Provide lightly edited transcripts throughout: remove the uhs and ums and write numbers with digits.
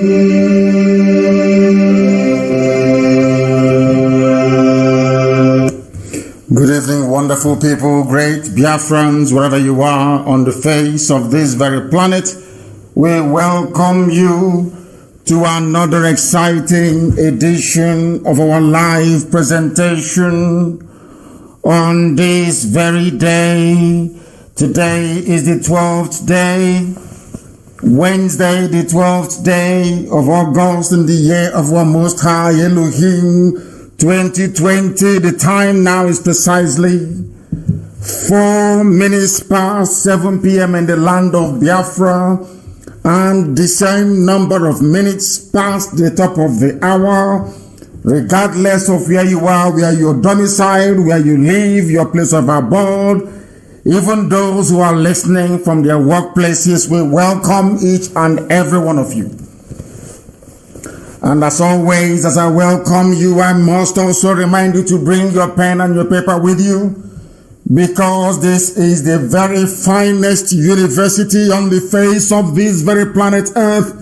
Good evening, wonderful people, great Biafrans, wherever you are on the face of this very planet. We welcome you to another exciting edition of our live presentation on this very day. Today is the 12th day, Wednesday, the 12th day of August in the year of our Most High Elohim 2020. The time now is precisely 4 minutes past 7 p.m. in the land of Biafra, and the same number of minutes past the top of the hour, regardless of where you are, where you're domiciled, where you live, your place of abode. Even those who are listening from their workplaces, we welcome each and every one of you. And as always, as I welcome you, I must also remind you to bring your pen and your paper with you, because this is the very finest university on the face of this very planet Earth.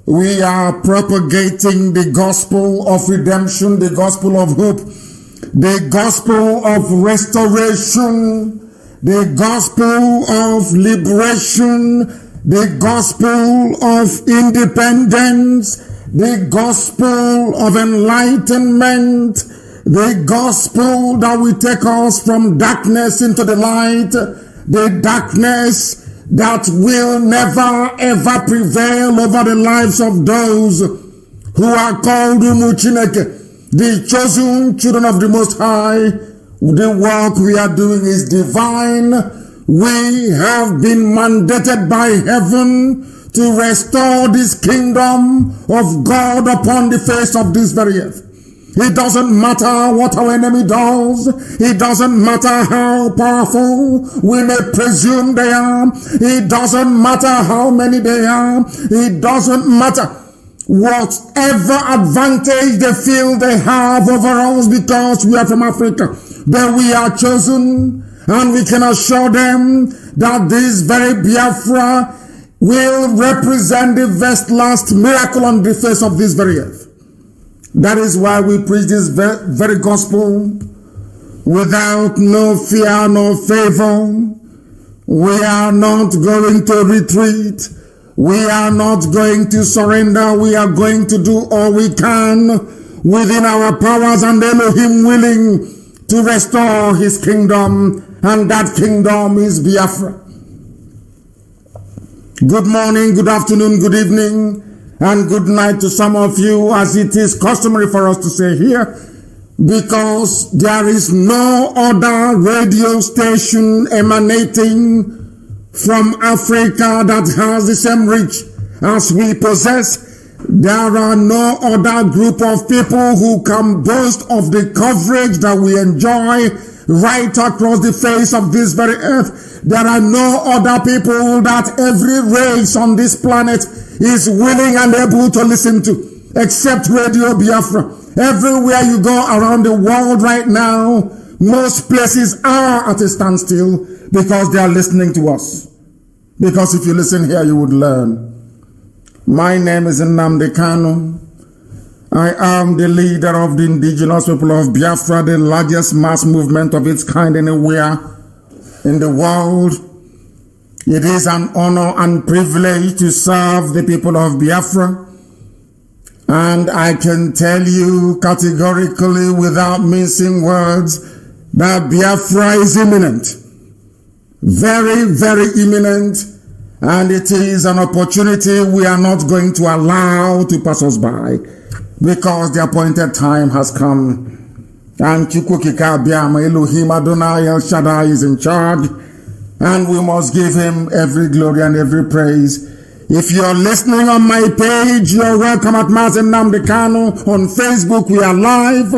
We are propagating the gospel of redemption, the gospel of hope, the gospel of restoration, the gospel of liberation, the gospel of independence, the gospel of enlightenment, the gospel that will take us from darkness into the light, the darkness that will never ever prevail over the lives of those who are called Umuchineke, the chosen children of the Most High. The work we are doing is divine. We have been mandated by heaven to restore this kingdom of God upon the face of this very earth. It doesn't matter what our enemy does. It doesn't matter how powerful we may presume they are. It doesn't matter how many they are. It doesn't matter whatever advantage they feel they have over us because we are from Africa. But we are chosen, and we can assure them that this very Biafra will represent the best last miracle on the face of this very earth. That is why we preach this very gospel without no fear, no favor. We are not going to retreat. We are not going to surrender. We are going to do all we can within our powers and Elohim willing to restore his kingdom, and that kingdom is Biafra. Good morning, good afternoon, good evening, and good night to some of you, as it is customary for us to say here, because there is no other radio station emanating from Africa that has the same reach as we possess. There are no other group of people who can boast of the coverage that we enjoy right across the face of this very earth. There are no other people that every race on this planet is willing and able to listen to, except Radio Biafra. Everywhere you go around the world right now, most places are at a standstill because they are listening to us. Because if you listen here, you would learn. My name is Nnamdi Kanu. I am the leader of the indigenous people of Biafra, the largest mass movement of its kind anywhere in the world. It is an honor and privilege to serve the people of Biafra. And I can tell you categorically, without mincing words, that Biafra is imminent. Very, very imminent. And it is an opportunity we are not going to allow to pass us by, because the appointed time has come. And Chukwukika Biama Elohim Adonai El Shaddai is in charge, and we must give him every glory and every praise. If you're listening on my page, you're welcome at Mazi Nnamdi Kanu. On Facebook, we are live,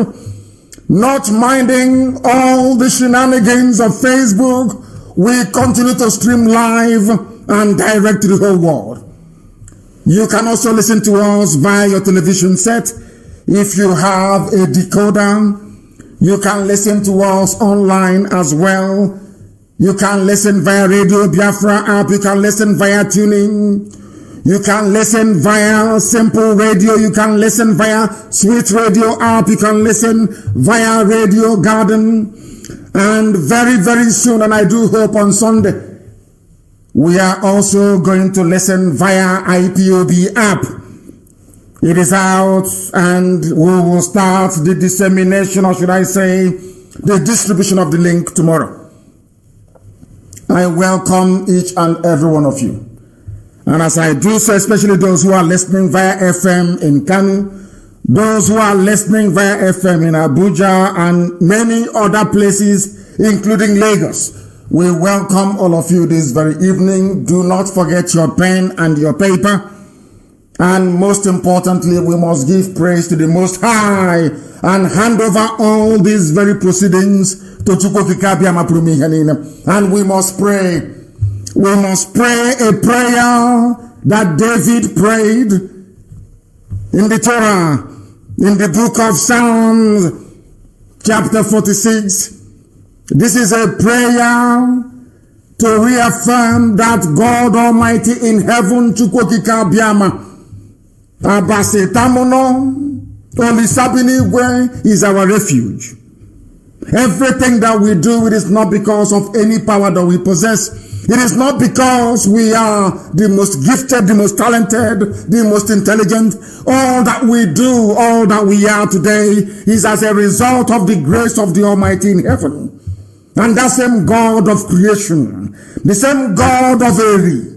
not minding all the shenanigans of Facebook. We continue to stream live and direct to the whole world. You can also listen to us via your television set. If you have a decoder, you can listen to us online as well. You can listen via Radio Biafra app. You can listen via tuning. You can listen via Simple Radio. You can listen via Sweet Radio app. You can listen via Radio Garden. And very, very soon, and I do hope on Sunday, we are also going to listen via IPOB app. It is out, and we will start the dissemination, or should I say, the distribution of the link tomorrow. I welcome each and every one of you. And as I do so, especially those who are listening via FM in Kanu, those who are listening via FM in Abuja and many other places, including Lagos, we welcome all of you this very evening. Do not forget your pen and your paper. And most importantly, we must give praise to the Most High and hand over all these very proceedings to Chukwokika. And we must pray. We must pray a prayer that David prayed in the Torah, in the book of Psalms, chapter 46. This is a prayer to reaffirm that God Almighty in heaven, Chukwokika Biama, Abase Tamono, Olisabinigwe is our refuge. Everything that we do, it is not because of any power that we possess. It is not because we are the most gifted, the most talented, the most intelligent. All that we do, all that we are today is as a result of the grace of the Almighty in heaven. And that same God of creation, the same God of Eri,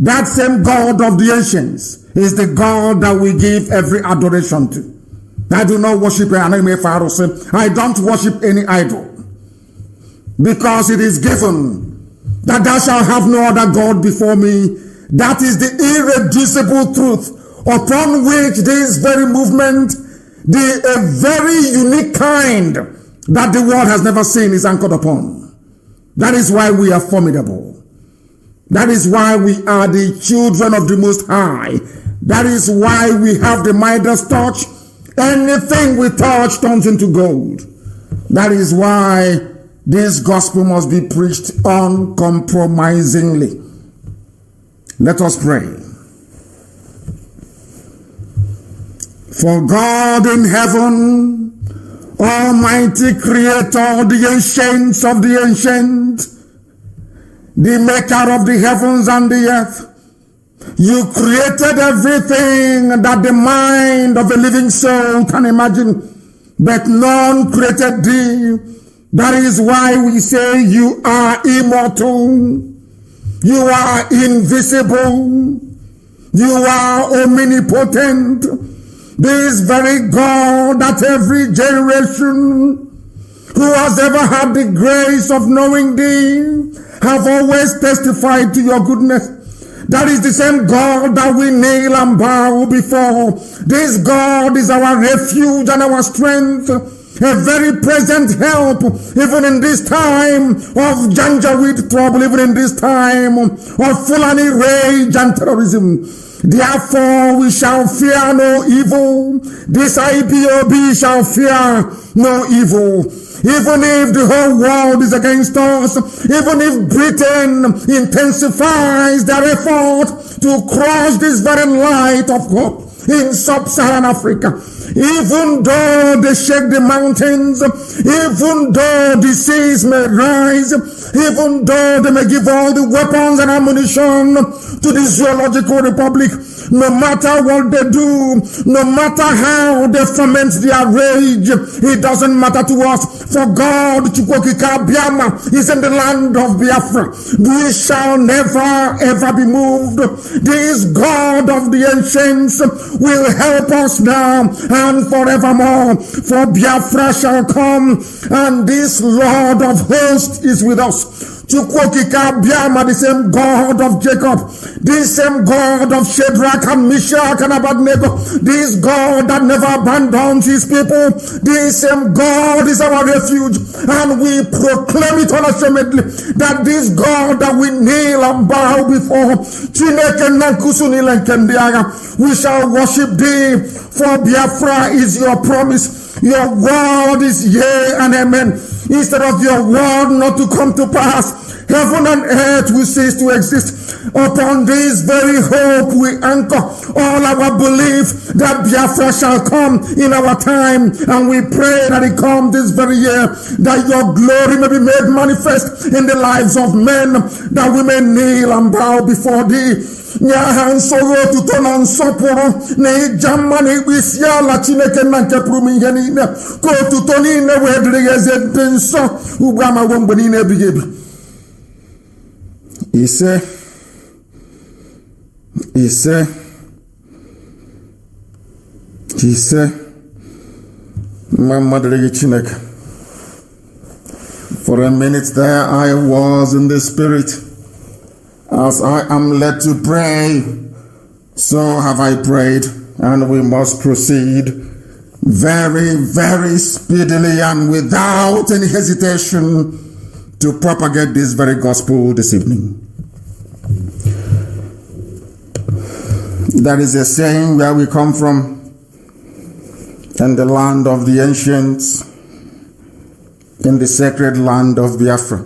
that same God of the ancients is the God that we give every adoration to. I do not worship I don't worship any idol, because it is given that thou shalt have no other God before me. That is the irreducible truth upon which this very movement, a very unique kind that the world has never seen, is anchored upon. That is why we are formidable. That is why we are the children of the Most High. That is why we have the Midas touch. Anything we touch turns into gold. That is why this gospel must be preached uncompromisingly. Let us pray. For God in heaven, Almighty Creator, the ancients of the ancient, the maker of the heavens and the earth, you created everything that the mind of a living soul can imagine, but none created thee. That is why we say you are immortal, you are invisible, you are omnipotent. This very God that every generation who has ever had the grace of knowing thee have always testified to your goodness. That is the same God that we kneel and bow before. This God is our refuge and our strength, a very present help, even in this time of Janjaweed trouble, even in this time of Fulani rage and terrorism. Therefore we shall fear no evil. This IPOB shall fear no evil. Even if the whole world is against us, even if Britain intensifies their effort to crush this very light of hope in sub-Saharan Africa, even though they shake the mountains, even though the seas may rise, even though they may give all the weapons and ammunition to the Zoological Republic, no matter what they do, no matter how they ferment their rage, it doesn't matter to us. For God, Chukwokika Biama, is in the land of Biafra. We shall never ever be moved. This God of the ancients will help us now and forevermore. For Biafra shall come, and this Lord of hosts is with us. Chukwokika Biama, the same God of Jacob, this same God of Shadrach and Meshach and Abednego, this God that never abandons his people, this same God is our refuge, and we proclaim it unashamedly that this God that we kneel and bow before, we shall worship thee, for Biafra is your promise. Your word is yea and amen. Instead of your word not to come to pass, heaven and earth will cease to exist. Upon this very hope we anchor all our belief that Biafra shall come in our time, and we pray that it come this very year, that your glory may be made manifest in the lives of men, that we may kneel and bow before thee. Nyahan soro tutono nsoporo ne jamani wisiala chineke na nke pụrụ ihe niile ka otuto niile wee dịrị ya eze dị nsọ ugbu amawo mgbe niile ebighị ebi. Ise mama dịrị gị Chineke. For a minute there I was in the spirit. As I am led to pray, so have I prayed, and we must proceed very, very speedily and without any hesitation to propagate this very gospel this evening. There is a saying where we come from, in the land of the ancients, in the sacred land of Biafra.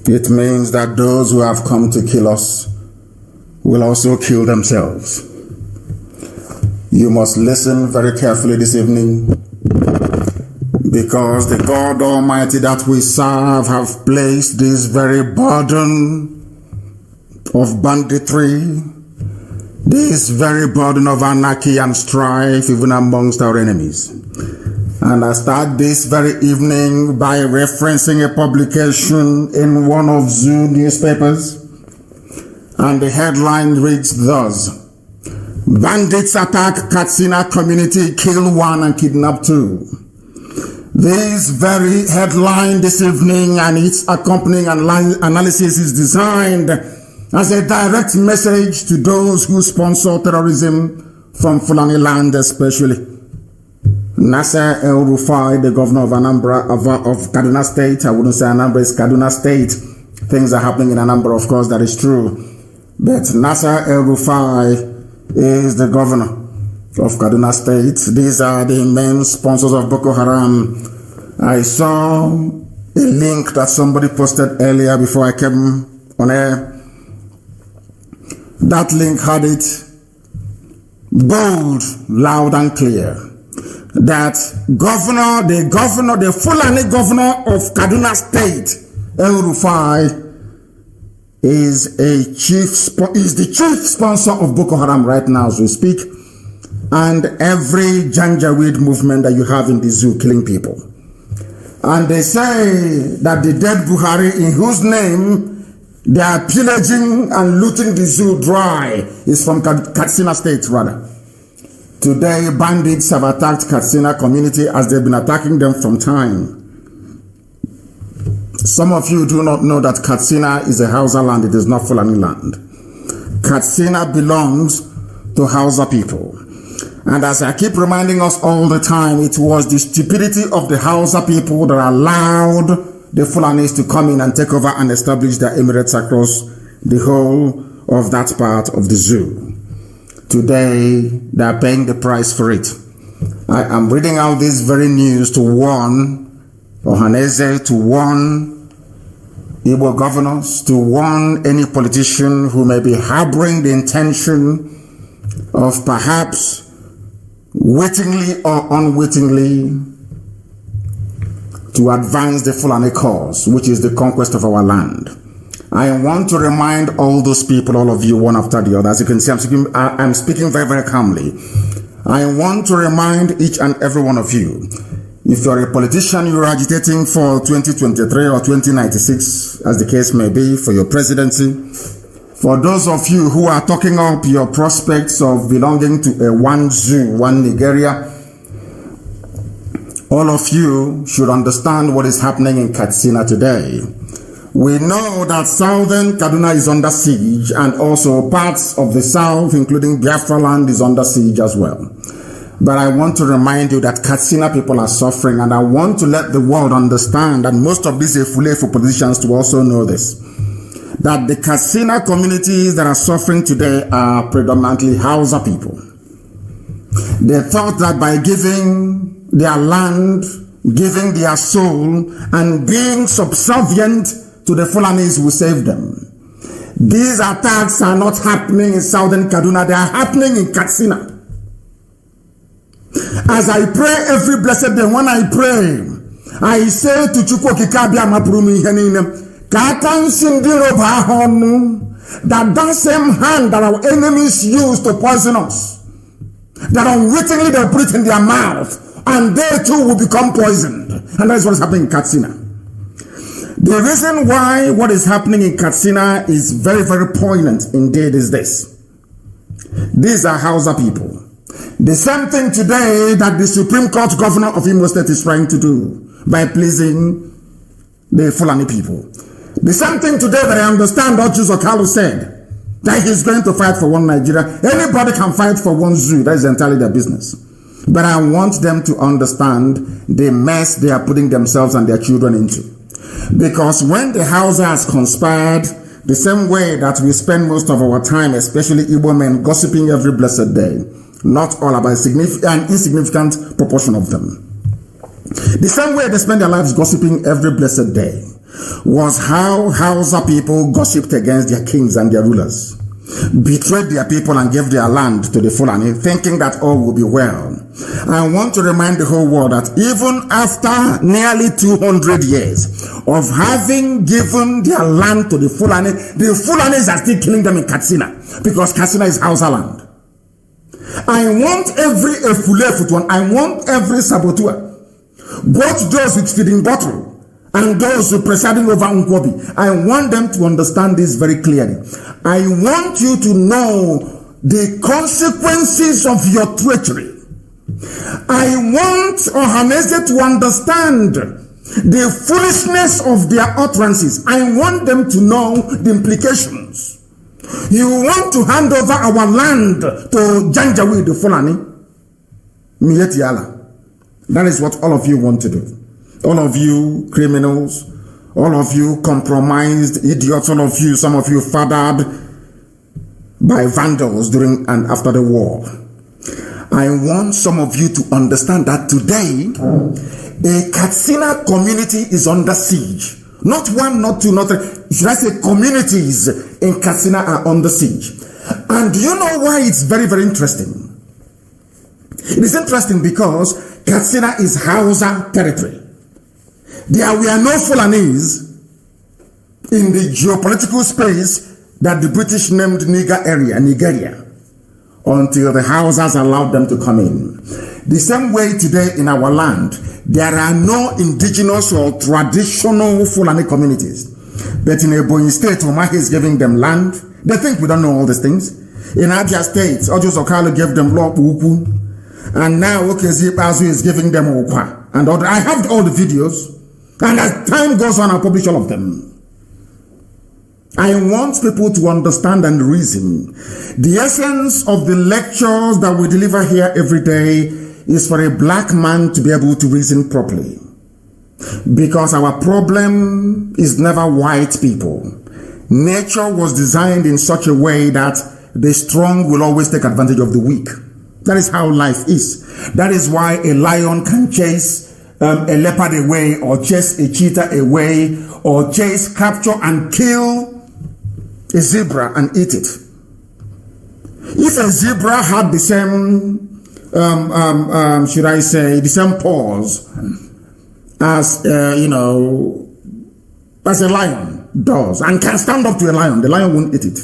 It means that those who have come to kill us will also kill themselves. You must listen very carefully this evening, because the God Almighty that we serve have placed this very burden of banditry, this very burden of anarchy and strife even amongst our enemies. And I start this very evening by referencing a publication in one of Zoo newspapers. And the headline reads thus: Bandits attack Katsina community, kill one and kidnap two. This very headline this evening and its accompanying analysis is designed as a direct message to those who sponsor terrorism from Fulani land especially. Nasser El-Rufai, the governor of Anambra, of Kaduna State. I wouldn't say Anambra is Kaduna State. Things are happening in Anambra, of course, that is true. But Nasser El-Rufai is the governor of Kaduna State. These are the main sponsors of Boko Haram. I saw a link that somebody posted earlier before I came on air. That link had it bold, loud and clear, that the Fulani governor of Kaduna State, El-Rufai, is the chief sponsor of Boko Haram right now as we speak, and every Janjaweed movement that you have in the zoo killing people. And they say that the dead Buhari, in whose name they are pillaging and looting the zoo dry, is from Katsina State rather. Today, bandits have attacked Katsina community as they've been attacking them from time. Some of you do not know that Katsina is a Hausa land, it is not Fulani land. Katsina belongs to Hausa people. And as I keep reminding us all the time, it was the stupidity of the Hausa people that allowed the Fulanis to come in and take over and establish their emirates across the whole of that part of the zoo. Today, they are paying the price for it. I am reading out this very news to warn Ohaneze, to warn Igbo governors, to warn any politician who may be harboring the intention of perhaps wittingly or unwittingly to advance the Fulani cause, which is the conquest of our land. I want to remind all those people, all of you, one after the other. As you can see, I'm speaking very, very calmly. I want to remind each and every one of you, if you're a politician, you're agitating for 2023 or 2096, as the case may be, for your presidency. For those of you who are talking up your prospects of belonging to a one zoo, one Nigeria, all of you should understand what is happening in Katsina today. We know that southern Kaduna is under siege, and also parts of the south, including Biafra land, is under siege as well. But I want to remind you that Katsina people are suffering, and I want to let the world understand, and most of these Efulefu politicians to also know this, that the Katsina communities that are suffering today are predominantly Hausa people. They thought that by giving their land, giving their soul, and being subservient to the Fulanis will save them. These attacks are not happening in southern Kaduna, they are happening in Katsina. As I pray every blessed day, when I pray, I say to Chukwu Kikabia Maprumi Heninem, Katan Sindiro Bahonu, that same hand that our enemies use to poison us, that unwittingly they put it in their mouth, and they too will become poisoned. And that is what is happening in Katsina. The reason why what is happening in Katsina is very, very poignant indeed is this. These are Hausa people. The same thing today that the Supreme Court Governor of Imo State is trying to do by pleasing the Fulani people. The same thing today that I understand what Juzo Kalu said, that he's going to fight for one Nigeria. Anybody can fight for one zoo. That is entirely their business. But I want them to understand the mess they are putting themselves and their children into. Because when the Hausa has conspired, the same way that we spend most of our time, especially Igbo men, gossiping every blessed day, not all about an insignificant proportion of them. The same way they spend their lives gossiping every blessed day was how Hausa people gossiped against their kings and their rulers, betrayed their people and gave their land to the Fulani, thinking that all will be well. I want to remind the whole world that even after nearly 200 years of having given their land to the Fulanis are still killing them in Katsina, because Katsina is Hausa land. I want every Efulefut, I want every saboteur, both those with feeding bottle and those who presiding over Nkwobi, I want them to understand this very clearly. I want you to know the consequences of your treachery. I want Ohanese to understand the foolishness of their utterances. I want them to know the implications. You want to hand over our land to Janjaweed the Fulani? Miyeti Allah. That is what all of you want to do. All of you criminals, all of you compromised idiots, all of you, some of you fathered by vandals during and after the war. I want some of you to understand that today, a Katsina community is under siege. Not one, not two, not three. Should I say communities in Katsina are under siege. And do you know why it's very, very interesting? It is interesting because Katsina is Hausa territory. There were no Fulanis in the geopolitical space that the British named Nigeria, until the Hausas allowed them to come in. The same way today in our land, there are no indigenous or traditional Fulani communities. But in Ebonyi State, Omahi is giving them land. They think we don't know all these things. In Abia State, Ojos Okalo gave them law Uku. And now Okezi Pazu is giving them Okwa. And I have all the videos. And as time goes on, I'll publish all of them. I want people to understand and reason. The essence of the lectures that we deliver here every day is for a black man to be able to reason properly. Because our problem is never white people. Nature was designed in such a way that the strong will always take advantage of the weak. That is how life is. That is why a lion can chase a leopard away, or chase a cheetah away, or chase, capture, and kill a zebra and eat it. If a zebra had the same, should I say, the same paws as, as a lion does, and can stand up to a lion, the lion won't eat it.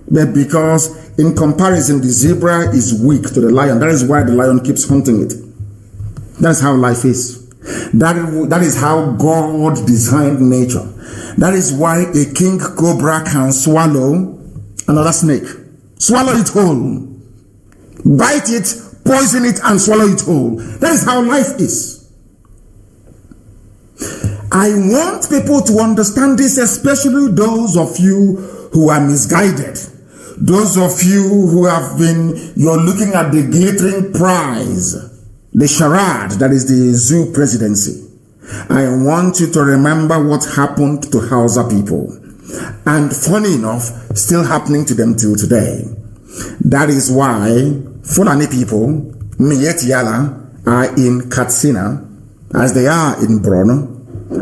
But because in comparison, the zebra is weak to the lion, that is why the lion keeps hunting it. That's how life is. That is how God designed nature. That is why a king cobra can swallow another snake. Swallow it whole. Bite it, poison it, and swallow it whole. That is how life is. I want people to understand this, especially those of you who are misguided. Those of you who have been, you're looking at the glittering prize, the charade that is the zoo presidency. I want you to remember what happened to Hausa people. And funny enough, still happening to them till today. That is why Fulani people, Miet Yala are in Katsina, as they are in Borno,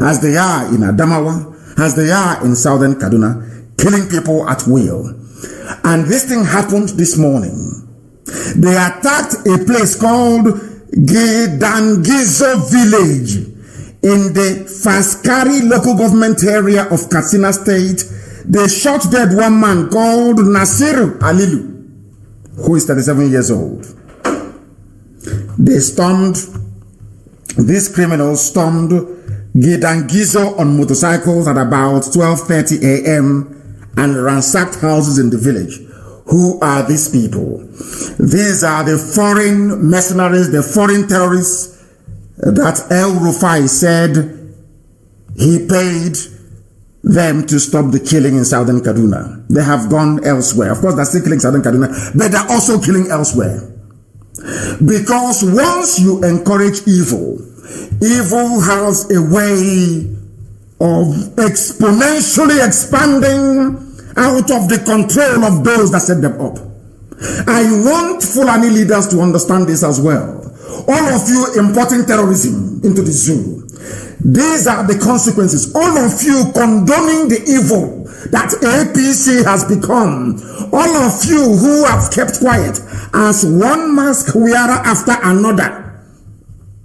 as they are in Adamawa, as they are in southern Kaduna, killing people at will. And this thing happened this morning. They attacked a place called Gidangizo village in the Faskari local government area of Katsina state. They shot dead one man called Nasiru Alilu, who is 37 years old. These criminals stormed Gidangizo on motorcycles at about 12:30 a.m. and ransacked houses in the village. Who are these people? These are the foreign mercenaries, the foreign terrorists that El Rufai said he paid them to stop the killing in southern Kaduna. They have gone elsewhere. Of course, they're still killing southern Kaduna, but they're also killing elsewhere. Because once you encourage evil, evil has a way of exponentially expanding out of the control of those that set them up. I want Fulani leaders to understand this as well. All of you importing terrorism into the zoo, these are the consequences. All of you condoning the evil that APC has become. All of you who have kept quiet as one mask wearer after another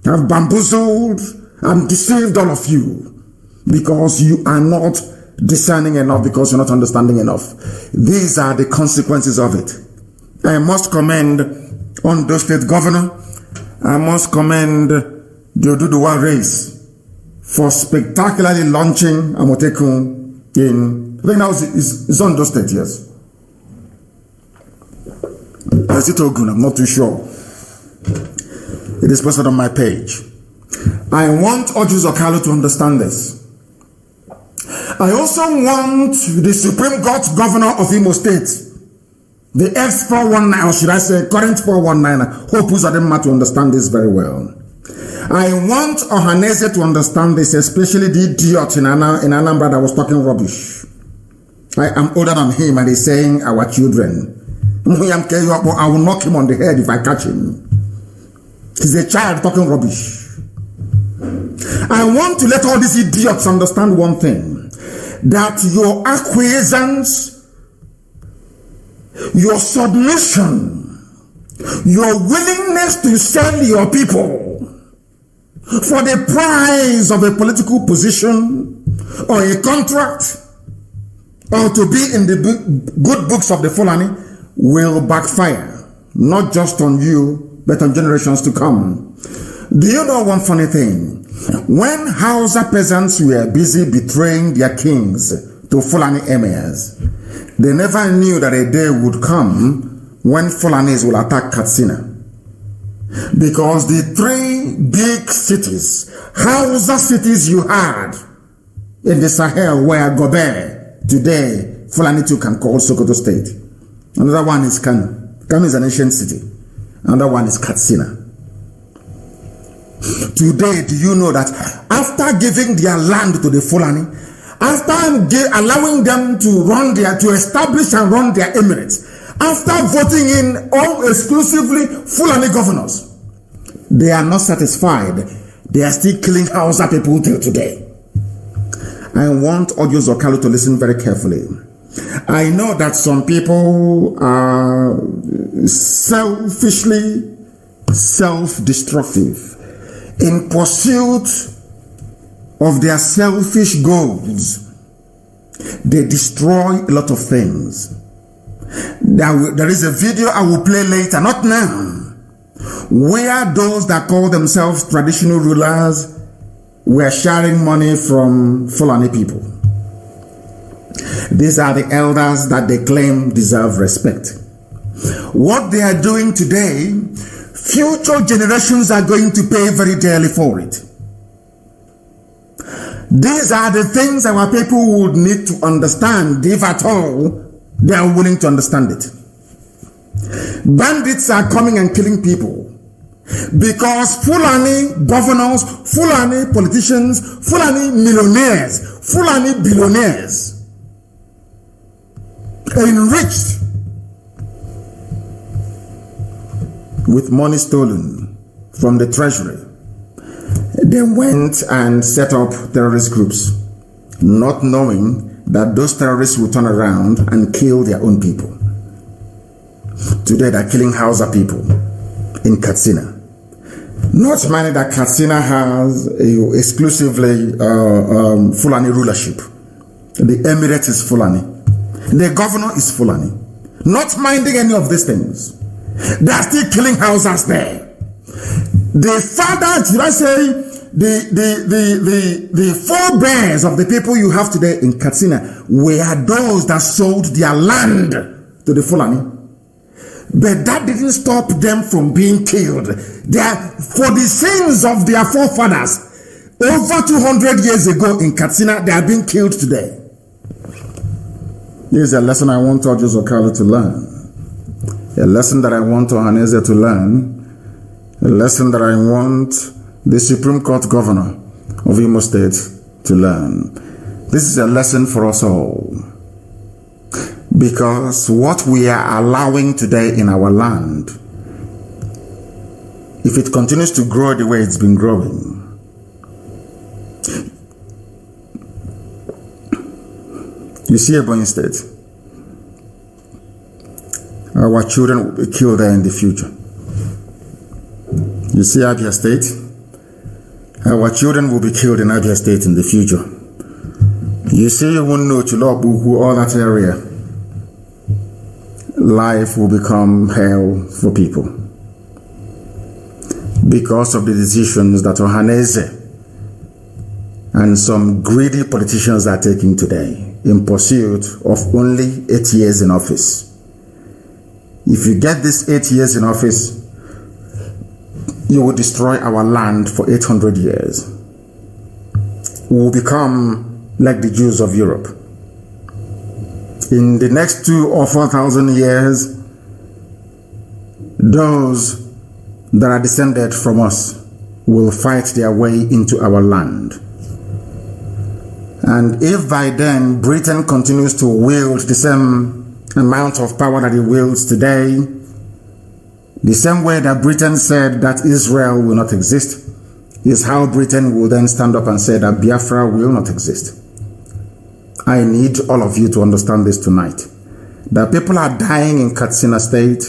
have bamboozled and deceived all of you because you are not discerning enough, because you're not understanding enough. These are the consequences of it. I must commend Ondo State Governor. I must commend the Oduduwa race for spectacularly launching Amotekun in, I think now it's Ondo State, yes. Is it Ogun? I'm not too sure. It is posted on my page. I want Ojus Okalo to understand this. I also want the Supreme Court Governor of Imo State, the ex-419, or should I say current 419, Hope Uzodinma, to understand this very well. I want Ohaneze to understand this, especially the idiot in Anambra that was talking rubbish. I am older than him and he's saying our children. I will knock him on the head if I catch him. He's a child talking rubbish. I want to let all these idiots understand one thing. That your acquiescence, your submission, your willingness to sell your people for the price of a political position or a contract or to be in the good books of the Fulani will backfire, not just on you, but on generations to come. Do you know one funny thing? When Hausa peasants were busy betraying their kings to Fulani emirs, they never knew that a day would come when Fulanis will attack Katsina. Because the three big cities, Hausa cities you had in the Sahel were Gobe, today Fulani too can call Sokoto State. Another one is Kanu. Kanu is an ancient city. Another one is Katsina. Today, do you know that after giving their land to the Fulani, after allowing them to establish and run their emirates, after voting in all exclusively Fulani governors, they are not satisfied. They are still killing Hausa people till today. I want Ojos Okalo to listen very carefully. I know that some people are selfishly self-destructive in pursuit of their selfish goals. They destroy a lot of things. There is a video I will play later, not now, where those that call themselves traditional rulers were sharing money from Fulani people. These are the elders that they claim deserve respect. What they are doing today, future generations are going to pay very dearly for it. These are the things our people would need to understand, if at all they are willing to understand it. Bandits are coming and killing people because Fulani governors, Fulani politicians, Fulani millionaires, Fulani billionaires enriched with money stolen from the treasury. They went and set up terrorist groups, not knowing that those terrorists will turn around and kill their own people. Today they're killing Hausa people in Katsina. Not minding that Katsina has exclusively Fulani rulership. The emirate is Fulani. The governor is Fulani. Not minding any of these things. They are still killing Hausas there. The father, should I say, the forebears of the people you have today in Katsina were those that sold their land to the Fulani. But that didn't stop them from being killed. For the sins of their forefathers, over 200 years ago in Katsina, they are being killed today. Here's a lesson I want Tojo Zokalo to learn. A lesson that I want Ohaneze to learn. A lesson that I want the Supreme Court Governor of Imo State to learn. This is a lesson for us all. Because what we are allowing today in our land, if it continues to grow the way it's been growing, you see Ebonyi State, our children will be killed there in the future. You see Abia State, our children will be killed in Abia State in the future. You see Wunno, Chilobuku, all that area, life will become hell for people because of the decisions that Ohaneze and some greedy politicians are taking today in pursuit of only 8 years in office. If you get this 8 years in office, you will destroy our land for 800 years. We will become like the Jews of Europe. In the next 2,000 or 4,000 years, those that are descended from us will fight their way into our land. And if by then Britain continues to wield the same amount of power that it wields today, the same way that Britain said that Israel will not exist, is how Britain will then stand up and say that Biafra will not exist. I need all of you to understand this tonight. That people are dying in Katsina State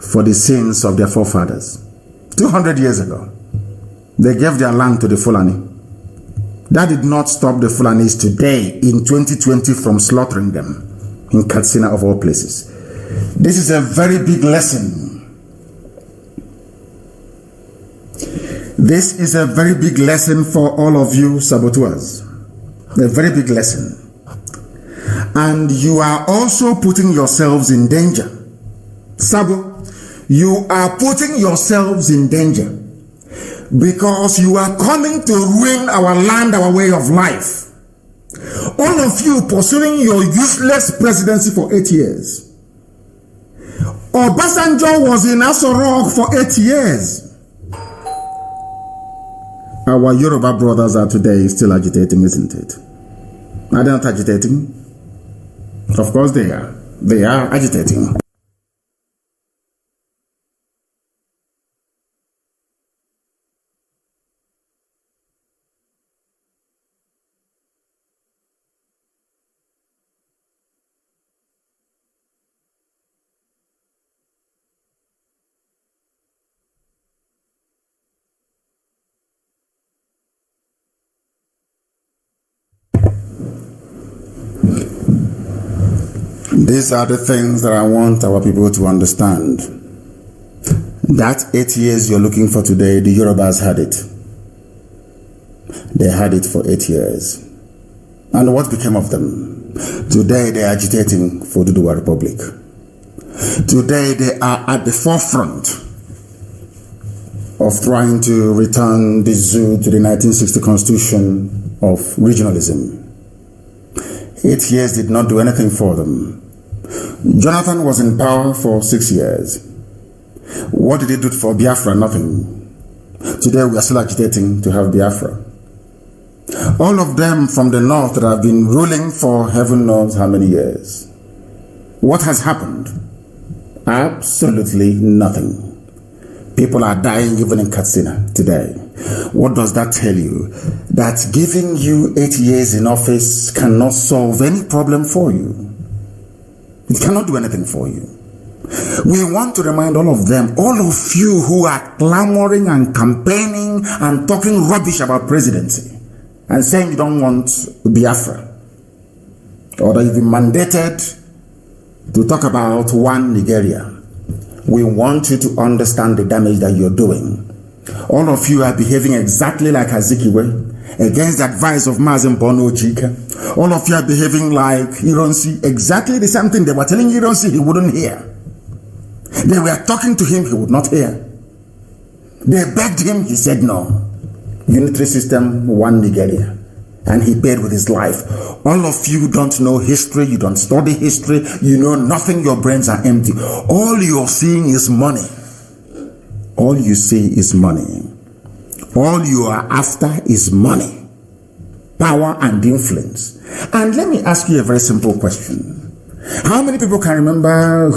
for the sins of their forefathers. 200 years ago, they gave their land to the Fulani. That did not stop the Fulanis today in 2020 from slaughtering them in Katsina of all places. This is a very big lesson. This is a very big lesson for all of you saboteurs. A very big lesson. And you are also putting yourselves in danger. Sabo, you are putting yourselves in danger because you are coming to ruin our land, our way of life. All of you pursuing your useless presidency for 8 years. Obasanjo was in Aso Rock for 8 years. Our Yoruba brothers are today still agitating, isn't it? Are they not agitating? Of course they are. They are agitating. These are the things that I want our people to understand. That 8 years you're looking for today, the Yorubas had it. They had it for 8 years. And what became of them? Today they are agitating for the Duwa Republic. Today they are at the forefront of trying to return the zoo to the 1960 constitution of regionalism. 8 years did not do anything for them. Jonathan was in power for 6 years. What did he do for Biafra? Nothing. Today we are still agitating to have Biafra. All of them from the north that have been ruling for heaven knows how many years. What has happened? Absolutely nothing. People are dying even in Katsina today. What does that tell you? That giving you 8 years in office cannot solve any problem for you. It cannot do anything for you. We want to remind all of them, all of you who are clamoring and campaigning and talking rubbish about presidency and saying you don't want Biafra, or that you've been mandated to talk about one Nigeria. We want you to understand the damage that you're doing. All of you are behaving exactly like Azikiwe against the advice of Mazi Nnamdi Kanu. All of you are behaving like Ironsi, exactly the same thing they were telling Ironsi he wouldn't hear. They were talking to him, he would not hear. They begged him, he said no. Unitary system, one Nigeria. And he paid with his life. All of you don't know history, you don't study history, you know nothing, your brains are empty. All you're seeing is money. All you see is money. All you are after is money, power and influence. And let me ask you a very simple question. How many people can remember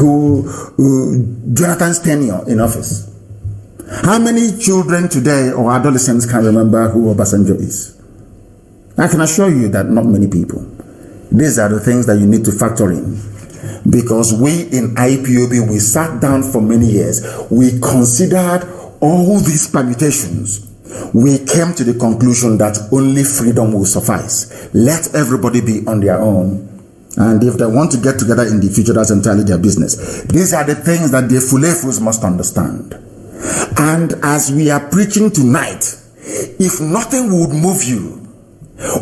Jonathan's tenure in office? How many children today or adolescents can remember who Obasanjo is? I can assure you that not many people. These are the things that you need to factor in. Because we in IPOB, we sat down for many years. We considered all these permutations. We came to the conclusion that only freedom will suffice. Let everybody be on their own. And if they want to get together in the future, that's entirely their business. These are the things that the Fulefus must understand. And as we are preaching tonight, if nothing would move you,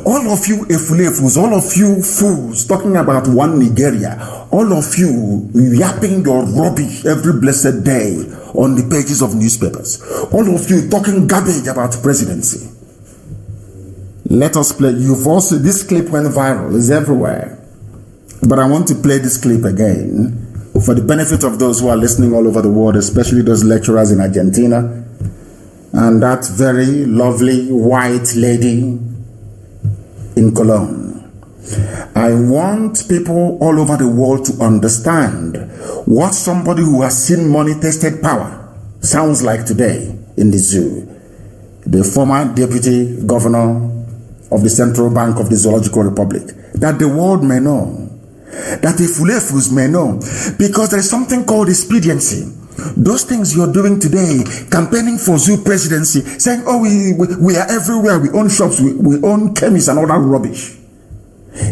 all of you Efulefus, all of you fools talking about one Nigeria, all of you yapping your rubbish every blessed day on the pages of newspapers, all of you talking garbage about presidency. Let us play. You've also, this clip went viral, it's everywhere. But I want to play this clip again for the benefit of those who are listening all over the world, especially those lecturers in Argentina and that very lovely white lady in Cologne. I want people all over the world to understand what somebody who has seen money-tested power sounds like today in the zoo. The former deputy governor of the Central Bank of the Zoological Republic, that the world may know, that the Fulefus may know, because there is something called expediency. Those things you're doing today, campaigning for zoo presidency, saying, oh, we are everywhere, we own shops, we own chemists and all that rubbish.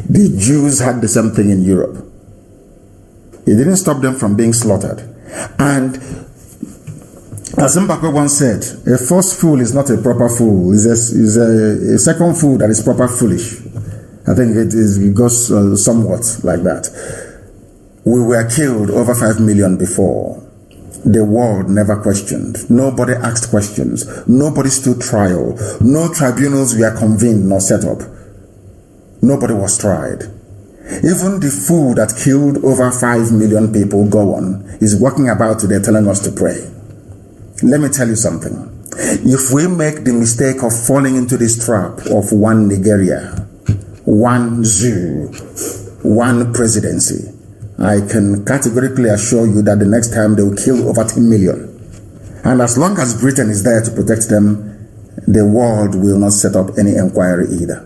The Jews had the same thing in Europe. It didn't stop them from being slaughtered. And as Mbakwe once said, a first fool is not a proper fool, is a second fool that is proper foolish. I think it goes somewhat like that. We were killed over 5 million before. The world never questioned. Nobody asked questions. Nobody stood trial. No tribunals were convened nor set up. Nobody was tried. Even the fool that killed over 5 million people, go on, is walking about today telling us to pray. Let me tell you something. If we make the mistake of falling into this trap of one Nigeria, one zoo, one presidency, I can categorically assure you that the next time they will kill over 10 million. And as long as Britain is there to protect them, the world will not set up any inquiry either.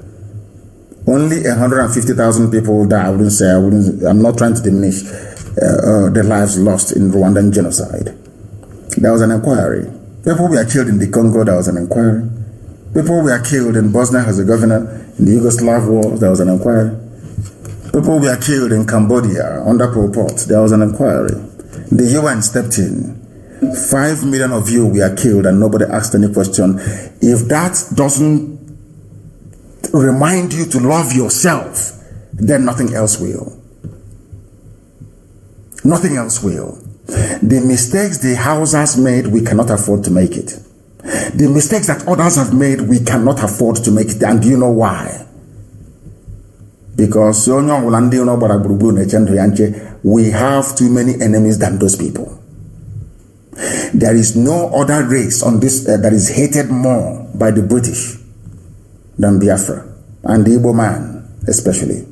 Only 150,000 people die. I'm not trying to diminish the lives lost in Rwandan genocide. There was an inquiry. People were killed in the Congo, there was an inquiry. People were killed in Bosnia-Herzegovina, in the Yugoslav war, there was an inquiry. People were killed in Cambodia under Pol Pot, there was an inquiry. The UN stepped in. 5 million of you were killed and nobody asked any question. If that doesn't remind you to love yourself, then nothing else will. Nothing else will. The mistakes the Hausas made, we cannot afford to make it. The mistakes that others have made, we cannot afford to make it. And do you know why? Because we have too many enemies than those people. There is no other race on this earth that is hated more by the British than Biafra, and the Igbo man especially.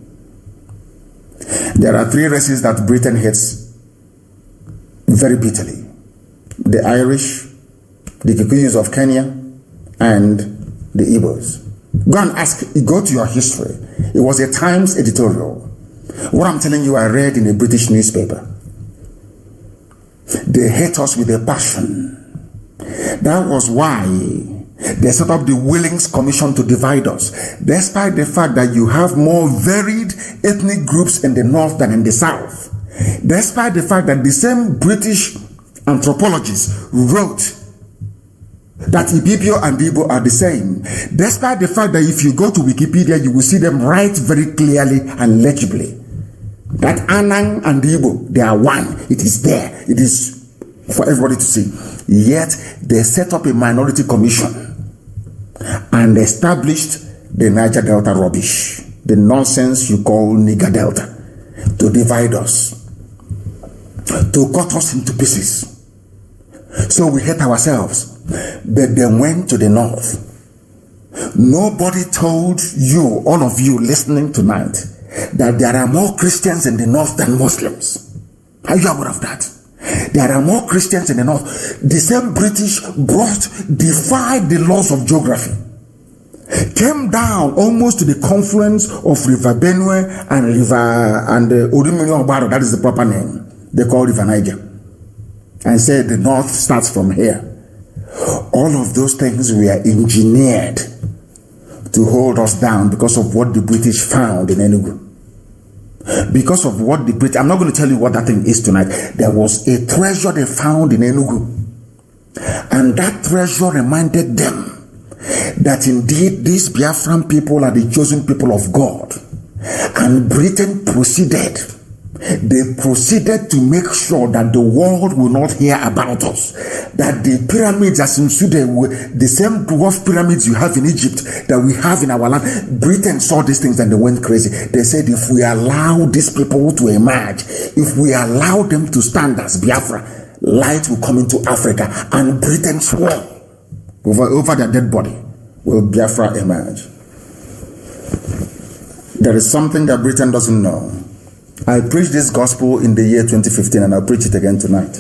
There are 3 races that Britain hates very bitterly: the Irish, the Kikuyus of Kenya, and the Igbos. Go to your history. It was a Times editorial. What I'm telling you, I read in a British newspaper. They hate us with a passion. That was why they set up the Willings Commission to divide us, despite the fact that you have more varied ethnic groups in the north than in the south. Despite the fact that the same British anthropologists wrote that Ibibio and Igbo are the same, despite the fact that if you go to Wikipedia, you will see them write very clearly and legibly that Anang and Igbo, they are one. It is there. It is for everybody to see. Yet they set up a minority commission and established the Niger Delta rubbish, the nonsense you call Niger Delta, to divide us, to cut us into pieces. So we hate ourselves. But they went to the north. Nobody told you, all of you listening tonight, that there are more Christians in the north than Muslims. Are you aware of that? There are more Christians in the north. The same British defied the laws of geography, came down almost to the confluence of River Benue and Odumiri Obaro, that is the proper name. They call River Niger, and said the north starts from here. All of those things were engineered to hold us down because of what the British found in Enugu. Because of what the British, I'm not going to tell you what that thing is tonight. There was a treasure they found in Enugu. And that treasure reminded them that indeed these Biafran people are the chosen people of God. And Britain proceeded. They proceeded to make sure that the world will not hear about us. That the pyramids as in Sudan, the same dwarf pyramids you have in Egypt that we have in our land. Britain saw these things and they went crazy. They said, if we allow these people to emerge, if we allow them to stand as Biafra, light will come into Africa. And Britain swore over their dead body, will Biafra emerge. There is something that Britain doesn't know. I preached this gospel in the year 2015 and I'll preach it again tonight.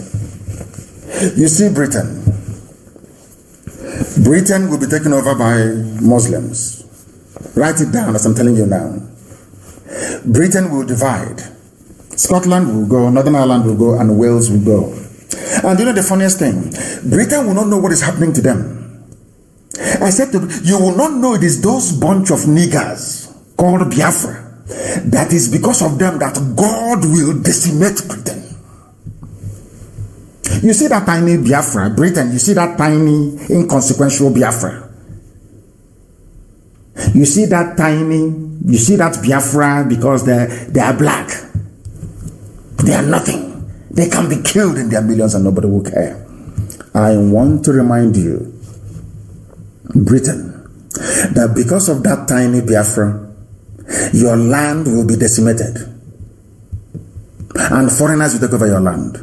You see, Britain will be taken over by Muslims. Write it down as I'm telling you now. Britain will divide. Scotland will go, Northern Ireland will go, and Wales will go. And you know the funniest thing? Britain will not know what is happening to them. I said to you, you will not know it is those bunch of niggers called Biafra. That is because of them that God will decimate Britain. You see that tiny Biafra, Britain, you see that tiny, inconsequential Biafra. You see that Biafra because they are black. They are nothing. They can be killed in their millions and nobody will care. I want to remind you, Britain, that because of that tiny Biafra, your land will be decimated. And foreigners will take over your land.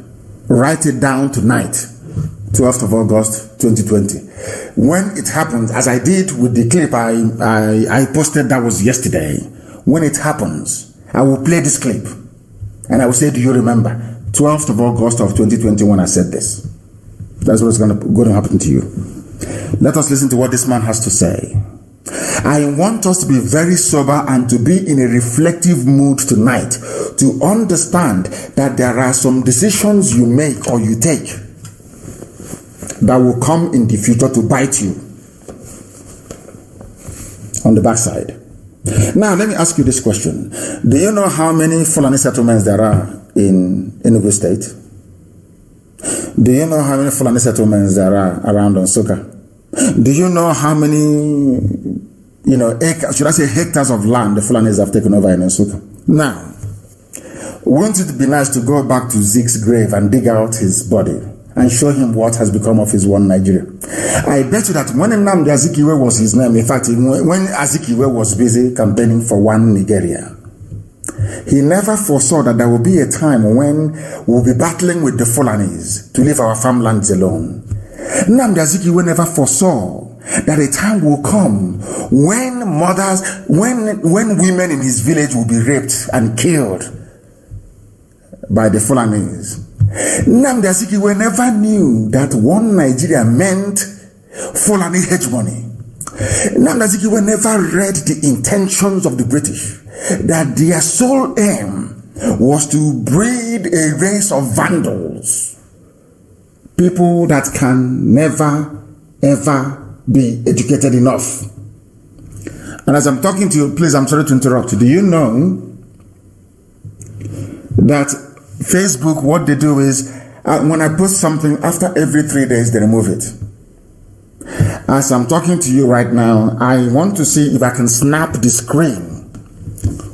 Write it down tonight, 12th of August, 2020. When it happens, as I did with the clip I posted, that was yesterday. When it happens, I will play this clip. And I will say, do you remember? 12th of August of 2021, I said this. That's what's going to happen to you. Let us listen to what this man has to say. I want us to be very sober and to be in a reflective mood tonight to understand that there are some decisions you make or you take that will come in the future to bite you on the backside. Now, let me ask you this question. Do you know how many Fulani settlements there are in Enugu State? Do you know how many Fulani settlements there are around Nsukka? Do you know how many, acres, should I say hectares of land the Fulanis have taken over in Nsukka? Now, wouldn't it be nice to go back to Zeke's grave and dig out his body and show him what has become of his one Nigeria? I bet you that when Nnamdi Azikiwe was his name, in fact, when Azikiwe was busy campaigning for one Nigeria, he never foresaw that there will be a time when we'll be battling with the Fulanis to leave our farmlands alone. Nnamdi Azikiwe never foresaw that a time will come when when women in his village will be raped and killed by the Fulanis. Nnamdi Azikiwe never knew that one Nigeria meant Fulani hegemony. Nnamdi Azikiwe never read the intentions of the British, that their sole aim was to breed a race of vandals, people that can never ever be educated enough. And as I'm talking to you, please, I'm sorry to interrupt you. Do you know that Facebook, what they do is, when I post something, after every 3 days, they remove it. As I'm talking to you right now, I want to see if I can snap the screen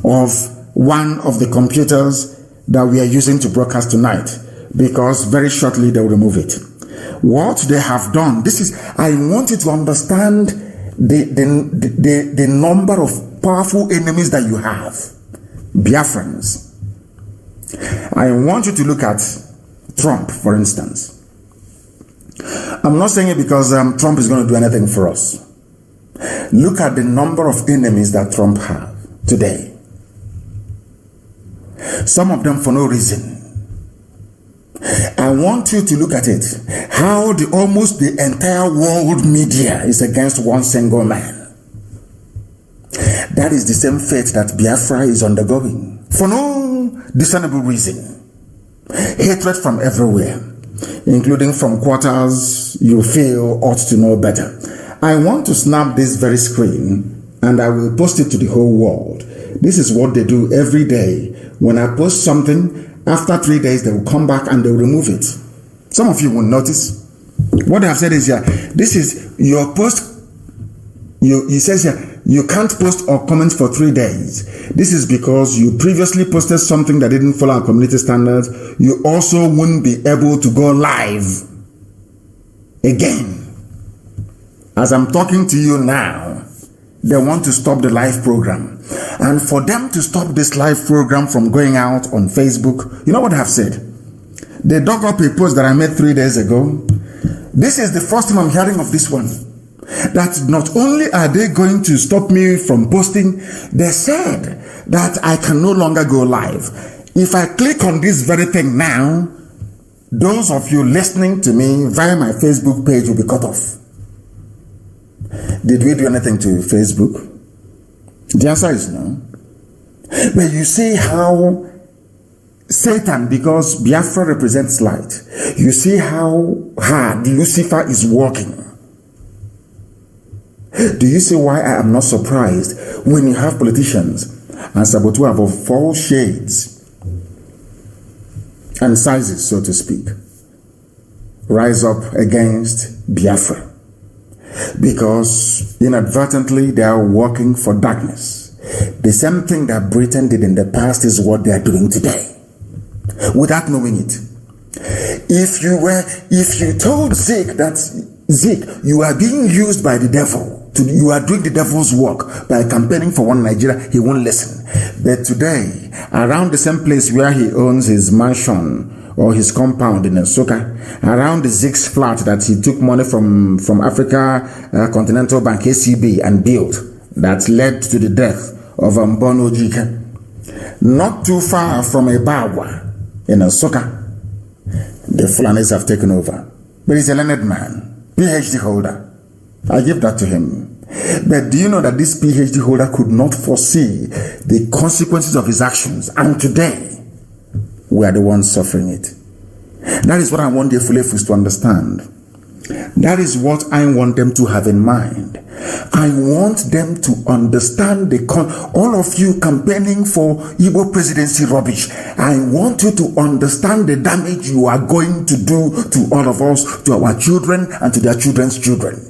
of one of the computers that we are using to broadcast tonight, because very shortly they will remove it. What they have done, I want you to understand the number of powerful enemies that you have. Biafrans. I want you to look at Trump, for instance. I'm not saying it because Trump is going to do anything for us. Look at the number of enemies that Trump has today. Some of them for no reason. I want you to look at it. How almost the entire world media is against one single man. That is the same fate that Biafra is undergoing. For no discernible reason. Hatred from everywhere, including from quarters you feel ought to know better. I want to snap this very screen and I will post it to the whole world. This is what they do every day. When I post something, after 3 days they will come back and they will remove it. Some of you will notice. What I have said is here, this is your post. It says here, you can't post or comment for 3 days. This is because you previously posted something that didn't follow our community standards. You also wouldn't be able to go live again. As I'm talking to you now, they want to stop the live program. And for them to stop this live program from going out on Facebook, you know what I have said? They dug up a post that I made 3 days ago. This is the first time I'm hearing of this one. That not only are they going to stop me from posting, they said that I can no longer go live. If I click on this very thing now, those of you listening to me via my Facebook page will be cut off. Did we do anything to Facebook? The answer is no. But you see how Satan, because Biafra represents light, you see how hard Lucifer is working. Do you see why I am not surprised when you have politicians and saboteurs of all shades and sizes, so to speak, rise up against Biafra? Because inadvertently they are working for darkness. The same thing that Britain did in the past is what they are doing today, without knowing it. If you told Zeke that, Zeke, you are being used by the devil, you are doing the devil's work by campaigning for one Nigeria, he won't listen. But today, around the same place where he owns his mansion or his compound in Nsukka, around the Zeke's flat that he took money from Africa Continental Bank, ACB, and built, that led to the death of Mbono Jike. Not too far from Ebawa in Nsukka, the Fulanis have taken over. But he's a learned man, PhD holder. I give that to him. But do you know that this PhD holder could not foresee the consequences of his actions? And today, we are the ones suffering it. That is what I want the Fulefus to understand. That is what I want them to have in mind. I want them to understand all of you campaigning for Igbo presidency rubbish. I want you to understand the damage you are going to do to all of us, to our children, and to their children's children.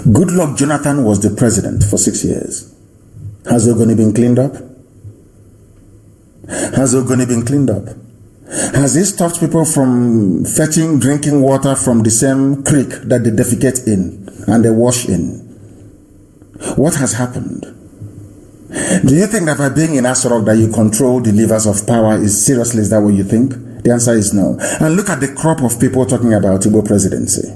Goodluck Jonathan was the president for 6 years. Has Ogoni been cleaned up? Has Ogoni been cleaned up? Has he stopped people from fetching drinking water from the same creek that they defecate in and they wash in? What has happened? Do you think that by being in Asorok that you control the levers of power is seriously, is that what you think? The answer is no. And look at the crop of people talking about Igbo presidency.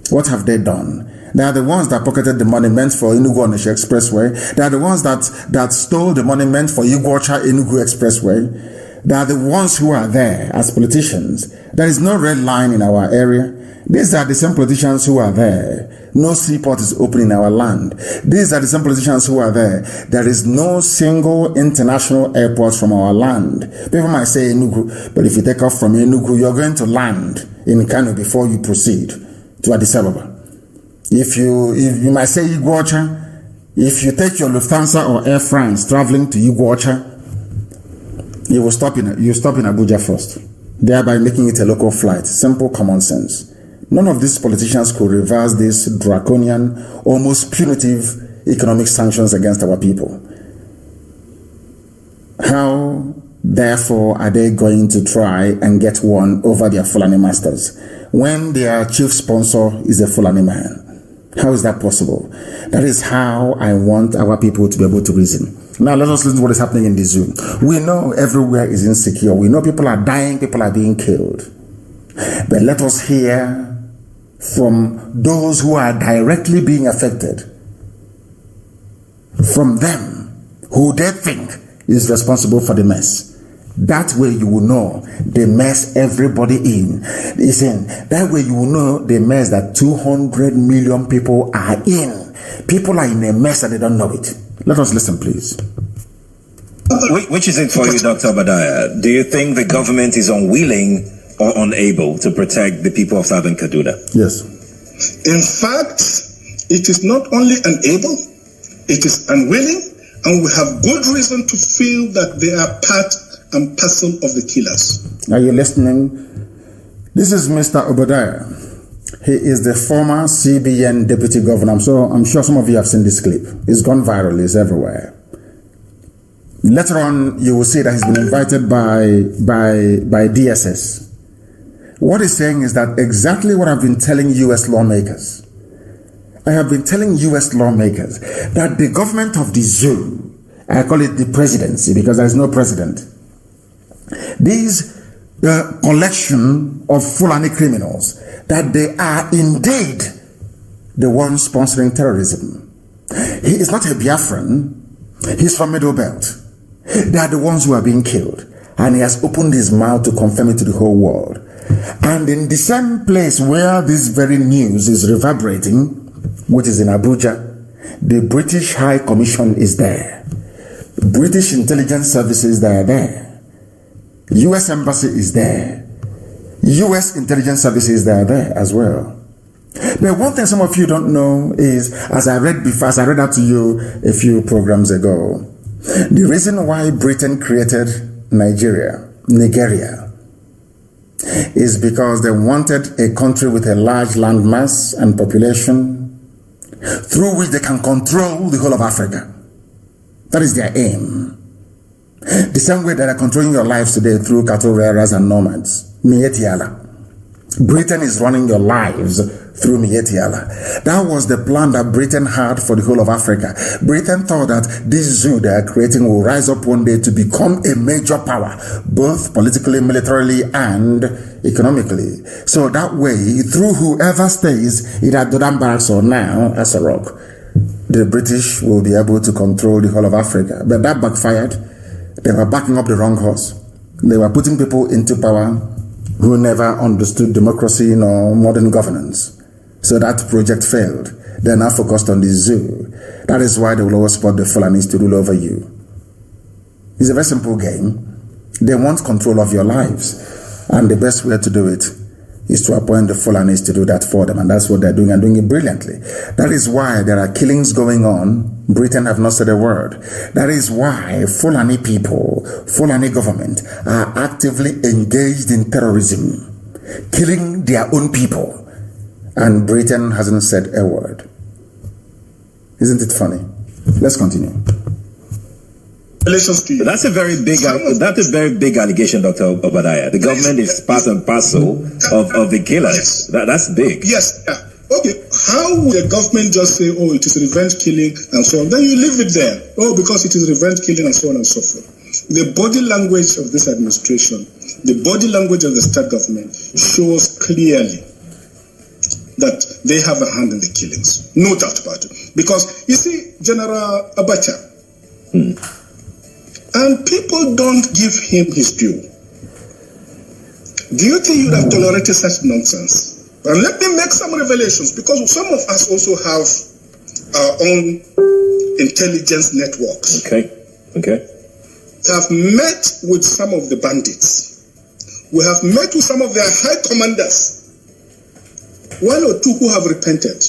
What have they done? They are the ones that pocketed the money meant for Enugu-Onitsha Expressway. They are the ones that stole the money meant for Iguacha Enugu Expressway. They are the ones who are there as politicians. There is no red line in our area. These are the same politicians who are there. No seaport is open in our land. These are the same politicians who are there. There is no single international airport from our land. People might say Enugu, but if you take off from Enugu, you're going to land in Kanu before you proceed to Addis Ababa. If you might say Iguacha, if you take your Lufthansa or Air France traveling to Iguacha, you stop in Abuja first, thereby making it a local flight. Simple common sense. None of these politicians could reverse these draconian, almost punitive economic sanctions against our people. How, therefore, are they going to try and get one over their Fulani masters when their chief sponsor is a Fulani man? How is that possible? That is how I want our people to be able to reason. Now let us listen to what is happening in the zoo. We know everywhere is insecure. We know people are dying, people are being killed. But let us hear from those who are directly being affected, from them who they think is responsible for the mess. That way you will know the mess everybody is in. That way you will know the mess that 200 million people are in. People are in a mess and they don't know it. Let us listen, please. Which is it for you, Dr. Obadiah? Do you think the government is unwilling or unable to protect the people of Southern Kaduna? Yes. In fact, it is not only unable, it is unwilling, and we have good reason to feel that they are part and parcel of the killers. Are you listening? This is Mr. Obadiah. He is the former CBN deputy governor. So I'm sure some of you have seen this clip. It's gone viral. It's everywhere. Later on, you will see that he's been invited by DSS. What he's saying is that exactly what I've been telling U.S. lawmakers. I have been telling U.S. lawmakers that the government of the zoo, I call it the presidency because there is no president. These collection of Fulani criminals, that they are indeed the ones sponsoring terrorism. He is not a Biafran. He's from Middle Belt. They are the ones who are being killed. And he has opened his mouth to confirm it to the whole world. And in the same place where this very news is reverberating, which is in Abuja, the British High Commission is there. British intelligence services, they are there. U.S. Embassy is there. U.S. intelligence services, they are there as well. But one thing some of you don't know is, as I read out to you a few programs ago, the reason why Britain created Nigeria, is because they wanted a country with a large landmass and population through which they can control the whole of Africa. That is their aim. The same way that are controlling your lives today through cattle rearers and nomads. Mietiala. Britain is running your lives through Mietiala. That was the plan that Britain had for the whole of Africa. Britain thought that this zoo they are creating will rise up one day to become a major power, both politically, militarily, and economically. So that way, through whoever stays, either Dodan Barracks or now as a rock, the British will be able to control the whole of Africa. But that backfired. They were backing up the wrong horse. They were putting people into power who never understood democracy nor modern governance. So that project failed. They're now focused on the zoo. That is why they will always support the Fulanis to rule over you. It's a very simple game. They want control of your lives. And the best way to do it is to appoint the Fulanis to do that for them. And that's what they're doing, and doing it brilliantly. That is why there are killings going on. Britain have not said a word. That is why Fulani people, Fulani government are actively engaged in terrorism, killing their own people. And Britain hasn't said a word. Isn't it funny? Let's continue. That's a very big allegation, Dr. Obadiah. The government is part and parcel of the killers. That's big. Yes. Okay. How will the government just say, oh, it is revenge killing and so on? Then you leave it there. Oh, because it is revenge killing and so on and so forth. The body language of this administration, the body language of the state government shows clearly that they have a hand in the killings. No doubt about it. Because, you see, General Abacha, and people don't give him his due. Do you think you'd have tolerated such nonsense? And let me make some revelations, because some of us also have our own intelligence networks. Okay. Have met with some of the bandits. We have met with some of their high commanders. One or two who have repented.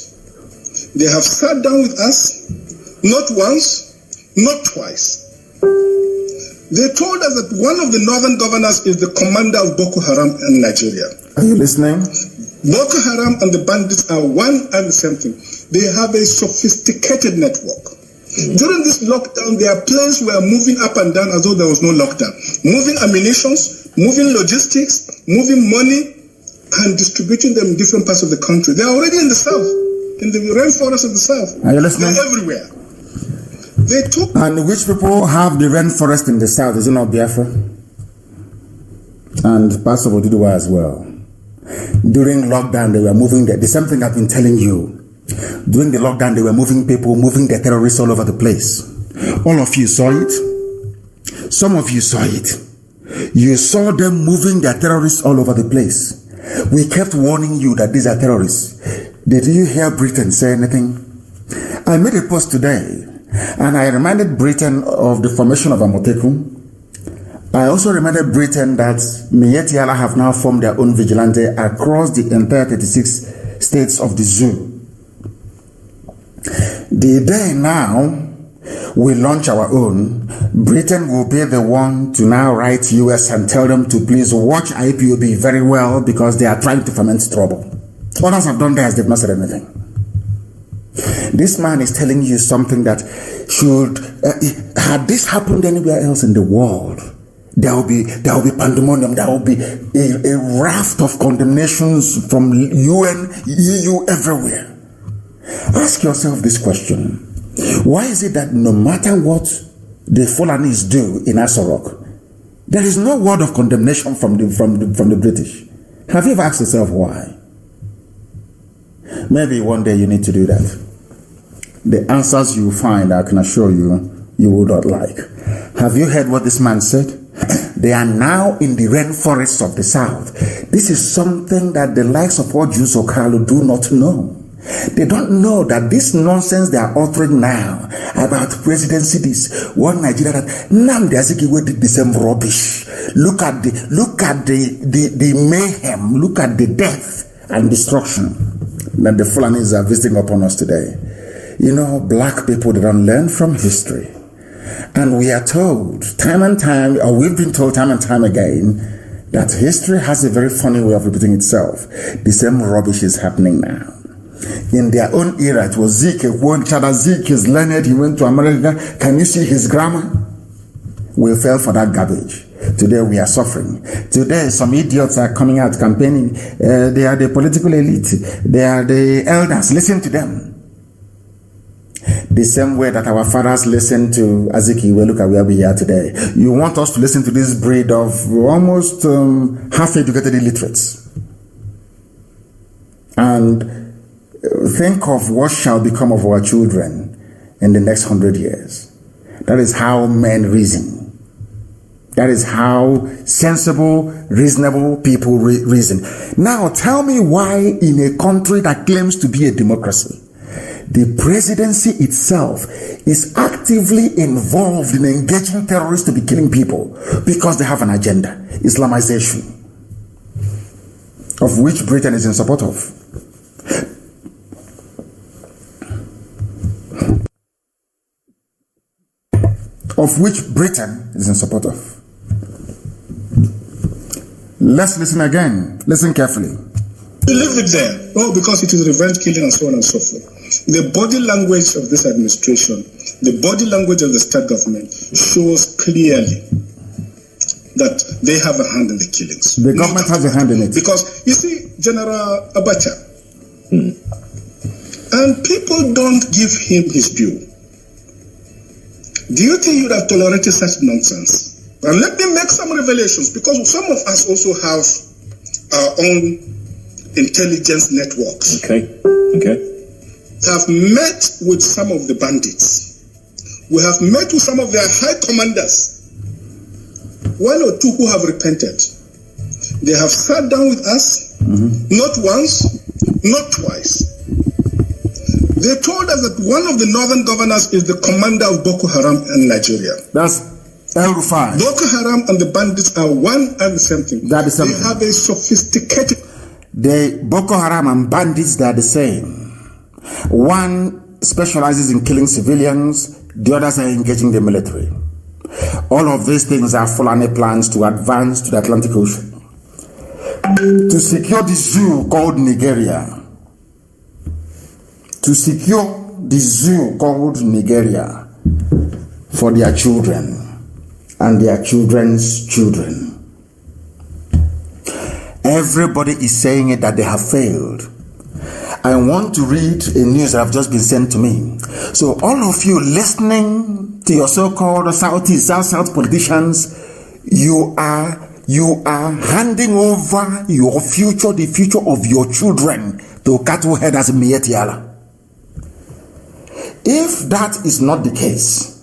They have sat down with us, not once, not twice. They told us that one of the northern governors is the commander of Boko Haram in Nigeria. Are you listening? Boko Haram and the bandits are one and the same thing. They have a sophisticated network. During this lockdown, their planes were moving up and down as though there was no lockdown. Moving ammunitions, moving logistics, moving money, and distributing them in different parts of the country. They are already in the south, in the rainforest of the south. Are you listening? They're everywhere. They took... And which people have the rainforest in the south? Is it not Biafra? And parts of Oduduwa as well. During lockdown, they were moving the same thing I've been telling you. During the lockdown, they were moving people, moving the terrorists all over the place. All of you saw it. Some of you saw it. You saw them moving their terrorists all over the place. We kept warning you that these are terrorists. Did you hear Britain say anything? I made a post today, and I reminded Britain of the formation of Amoteku. I also reminded Britain that Miyetti Allah have now formed their own vigilante across the entire 36 states of the zoo. The day now we launch our own, Britain will be the one to now write US and tell them to please watch IPOB very well because they are trying to foment trouble. Others have done theirs, they've not said anything. This man is telling you something that should, had this happened anywhere else in the world, there will be pandemonium, there will be a raft of condemnations from UN, EU, everywhere. Ask yourself this question. Why is it that no matter what the Fulanis do in Asorok, there is no word of condemnation from the British? Have you ever asked yourself why? Maybe one day you need to do that. The answers you find, I can assure you, you would not like. Have you heard what this man said? They are now in the rainforests of the south. This is something that the likes of Ojus Okalu do not know. They don't know that this nonsense they are uttering now about presidency, this one Nigeria, that Nnamdi Azikiwe did the same rubbish. Look at the mayhem, look at the death and destruction that the Fulanis are visiting upon us today. You know, black people, they don't learn from history. And we are told time and time, or we've been told time and time again, that history has a very funny way of repeating itself. The same rubbish is happening now. In their own era, it was Zeke, one child. Zeke is learned, he went to America. Can you see his grammar? We fell for that garbage. Today we are suffering. Today some idiots are coming out campaigning. They are the political elite. They are the elders. Listen to them. The same way that our fathers listened to Azikiwe, look at where we are today. You want us to listen to this breed of almost half-educated illiterates. And think of what shall become of our children in the next 100 years. That is how men reason. That is how sensible, reasonable people reason. Now tell me why in a country that claims to be a democracy, the presidency itself is actively involved in engaging terrorists to be killing people because they have an agenda, Islamization, of which Britain is in support of. Of which Britain is in support of. Let's listen again. Listen carefully. You live it there. Oh, because it is revenge killing and so on and so forth. The body language of this administration, the body language of the state government shows clearly that they have a hand in the killings. The government has a hand in it. Because, you see, General Abacha, and people don't give him his due. Do you think you'd have tolerated such nonsense? And let me make some revelations, because some of us also have our own intelligence networks. Okay. Have met with some of the bandits. We have met with some of their high commanders. one or two who have repented. They have sat down with us, not once, not twice. They told us that one of the northern governors is the commander of Boko Haram in Nigeria. That's El-Rufai. Boko Haram and the bandits are one and the same thing. They are the same They thing. have a sophisticated... The Boko Haram and bandits, they are the same. One specializes in killing civilians, the others are engaging the military. All of these things are Fulani plans to advance to the Atlantic Ocean. To secure the zoo called Nigeria. To secure the zoo called Nigeria for their children and their children's children. Everybody is saying it that they have failed. I want to read a news that have just been sent to me. So all of you listening to your so-called Southeast, South politicians, you are handing over your future, the future of your children, to cattle headers in Mietiala. If that is not the case,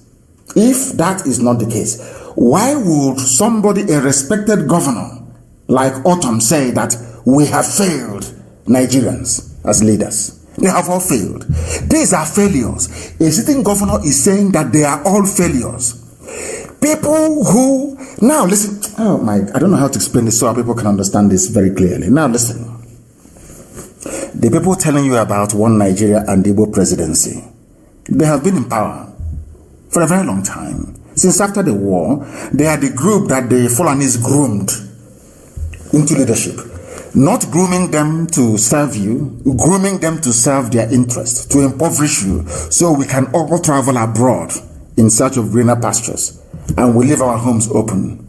why would somebody, a respected governor like Autumn, say that we have failed Nigerians as leaders? They have all failed. These are failures. A sitting governor is saying that they are all failures. People who, now listen, I don't know how to explain this so people can understand this very clearly. Now listen. The people telling you about one Nigeria and Igbo presidency, they have been in power for a very long time. Since after the war, they are the group that the Fulanis groomed into leadership. Not grooming them to serve you, grooming them to serve their interests, to impoverish you, so we can all travel abroad in search of greener pastures, and we leave our homes open,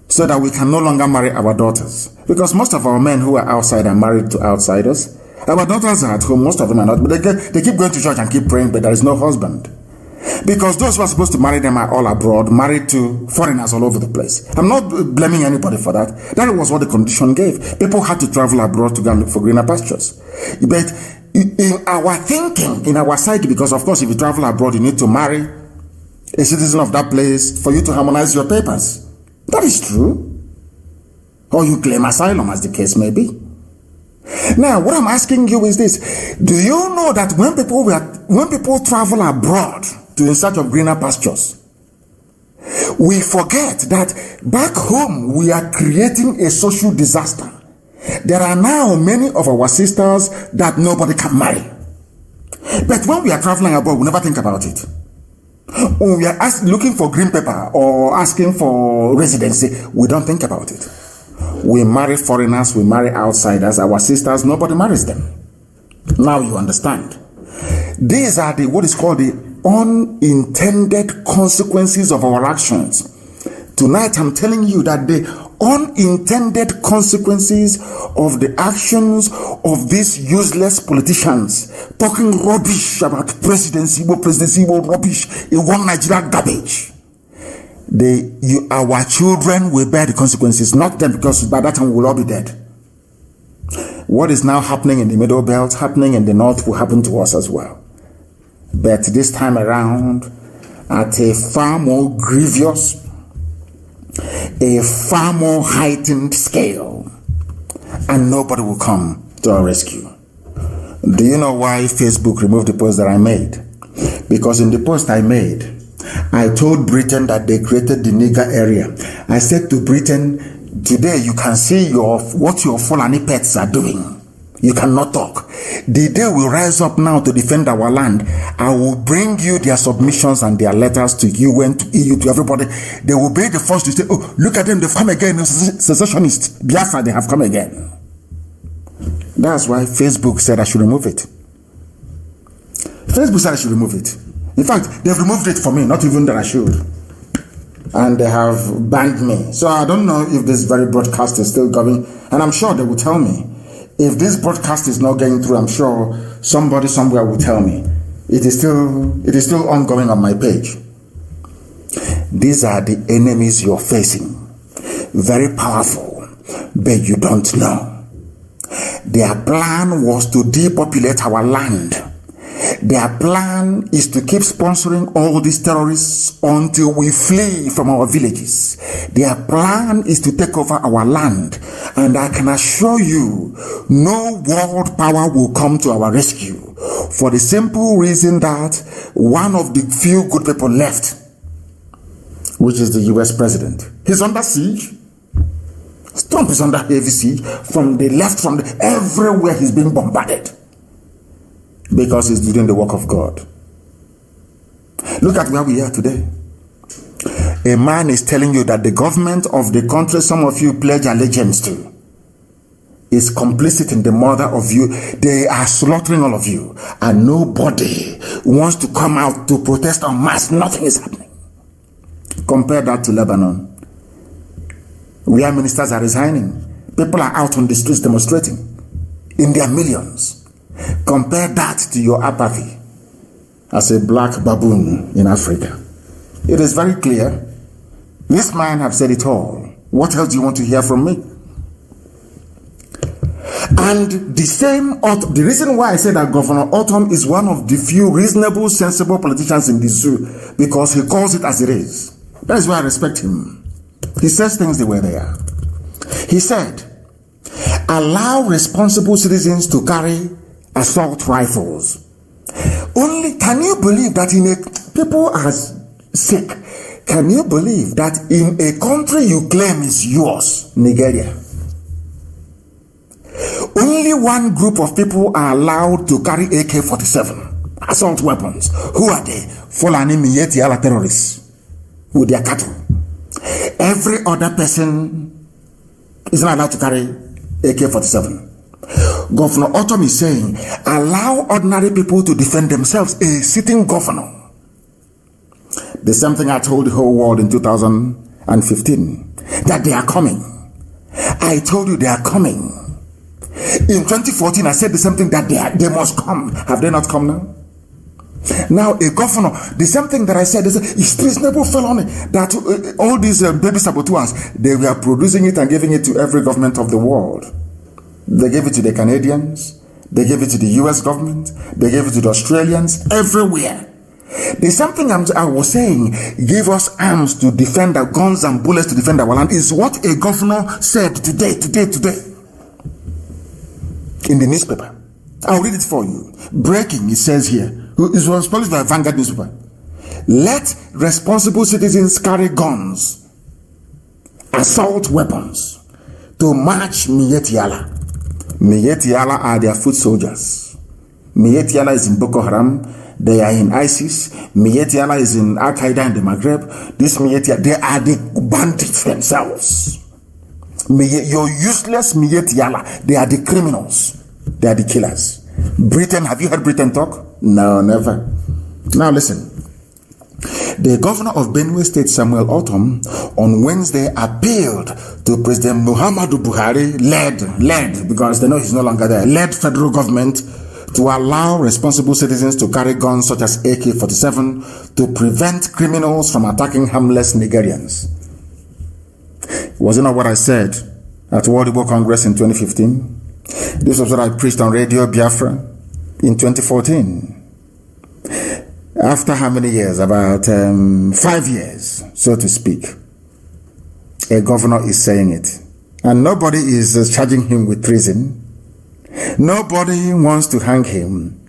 so that we can no longer marry our daughters. Because most of our men who are outside are married to outsiders. Our daughters are at home, most of them are not, but they keep going to church and keep praying, but there is no husband. Because those who are supposed to marry them are all abroad, married to foreigners all over the place. I'm not blaming anybody for that. That was what the condition gave. People had to travel abroad to go and look for greener pastures. But in our thinking, in our psyche, because of course if you travel abroad, you need to marry a citizen of that place for you to harmonize your papers. That is true. Or you claim asylum, as the case may be. Now, what I'm asking you is this. Do you know that when people travel abroad to in search of greener pastures, we forget that back home we are creating a social disaster. There are now many of our sisters that nobody can marry. But when we are traveling abroad, we never think about it. When we are looking for green paper or asking for residency, we don't think about it. We marry foreigners, we marry outsiders. Our sisters, nobody marries them. Now you understand. These are what is called the unintended consequences of our actions. Tonight I'm telling you that the unintended consequences of the actions of these useless politicians talking rubbish about presidency, rubbish, in one Nigeria garbage. Our children will bear the consequences, not them, because by that time we'll all be dead. What is now happening in the Middle Belt, happening in the North, will happen to us as well. But this time around, at a far more grievous, a far more heightened scale, and nobody will come to our rescue. Do you know why Facebook removed the post that I made? Because in the post I made, I told Britain that they created the nigger area. I said to Britain, today you can see what your Fulani pets are doing. You cannot talk. The day we rise up now to defend our land, I will bring you their submissions and their letters to UN, to EU, to everybody. They will be the first to say, oh, look at them, they've come again, secessionists. Biafra, they have come again. That's why Facebook said I should remove it. Facebook said I should remove it. In fact, they've removed it for me, not even that I should. And they have banned me. So I don't know if this very broadcast is still going. And I'm sure they will tell me. If this broadcast is not going through, I'm sure somebody somewhere will tell me. It is still ongoing on my page. These are the enemies you're facing. Very powerful, but you don't know. Their plan was to depopulate our land. Their plan is to keep sponsoring all these terrorists until we flee from our villages. Their plan is to take over our land. And I can assure you, no world power will come to our rescue, for the simple reason that one of the few good people left, which is the US president, he's under siege. Trump is under heavy siege from the left, everywhere he's being bombarded. Because he's doing the work of God. Look at where we are today. A man is telling you that the government of the country some of you pledge allegiance to is complicit in the murder of you. They are slaughtering all of you. And nobody wants to come out to protest en masse. Nothing is happening. Compare that to Lebanon, where ministers are resigning. People are out on the streets demonstrating in their millions. Compare that to your apathy as a black baboon in Africa. It is very clear. This man have said it all. What else do you want to hear from me? And the reason why I say that Governor Autumn is one of the few reasonable, sensible politicians in this zoo, because he calls it as it is. That is why I respect him. He says things the way they are. He said, allow responsible citizens to carry assault rifles. Only, can you believe that people are sick? Can you believe that in a country you claim is yours, Nigeria, only one group of people are allowed to carry AK-47 assault weapons? Who are they? Fulani Miyetti terrorists with their cattle. Every other person is not allowed to carry AK-47. Governor Autumn is saying, allow ordinary people to defend themselves, a sitting governor. The same thing I told the whole world in 2015, that they are coming. I told you they are coming. In 2014, I said the same thing, that they must come. Have they not come now? Now, a governor, the same thing that I said, it's reasonable felony, that all these baby saboteurs, they were producing it and giving it to every government of the world. They gave it to the Canadians, they gave it to the US government, they gave it to the Australians, everywhere. There's something I was saying, give us arms to defend our guns and bullets to defend our land, is what a governor said today, in the newspaper. I'll read it for you. Breaking, it says here, it was published by Vanguard newspaper. Let responsible citizens carry guns, assault weapons, to march Miyetti Allah. Miyetti Allah are their foot soldiers. Miyetti Allah is in Boko Haram. They are in ISIS. Miyetti Allah is in Al Qaeda in the Maghreb. This Miyetti Allah, they are the bandits themselves. Your useless Miyetti Allah, they are the criminals. They are the killers. Britain, have you heard Britain talk? No, never. Now listen. The governor of Benue State, Samuel Autumn, on Wednesday appealed to President Muhammadu Buhari, led, because they know he's no longer there, led federal government to allow responsible citizens to carry guns such as AK-47 to prevent criminals from attacking harmless Nigerians. Wasn't that what I said at World Igbo Congress in 2015? This was what I preached on Radio Biafra in 2014. After how many years? About 5 years, so to speak. A governor is saying it. And nobody is charging him with treason. Nobody wants to hang him.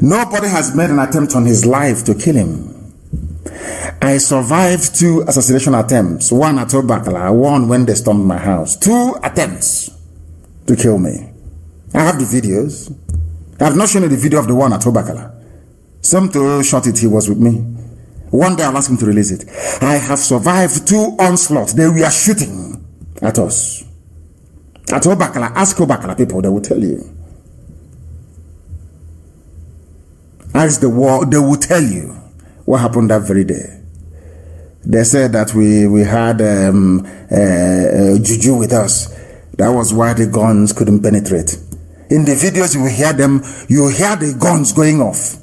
Nobody has made an attempt on his life to kill him. I survived 2 assassination attempts. One at Obakala, one when they stormed my house. 2 attempts to kill me. I have the videos. I have not shown you the video of the one at Obakala. Some to shot it, he was with me. One day I'll ask him to release it. I have survived 2 onslaughts. They were shooting at us. At Obakala, ask Obakala people, they will tell you. Ask the war, they will tell you what happened that very day. They said that we had juju with us. That was why the guns couldn't penetrate. In the videos, you will hear them, you will hear the guns going off.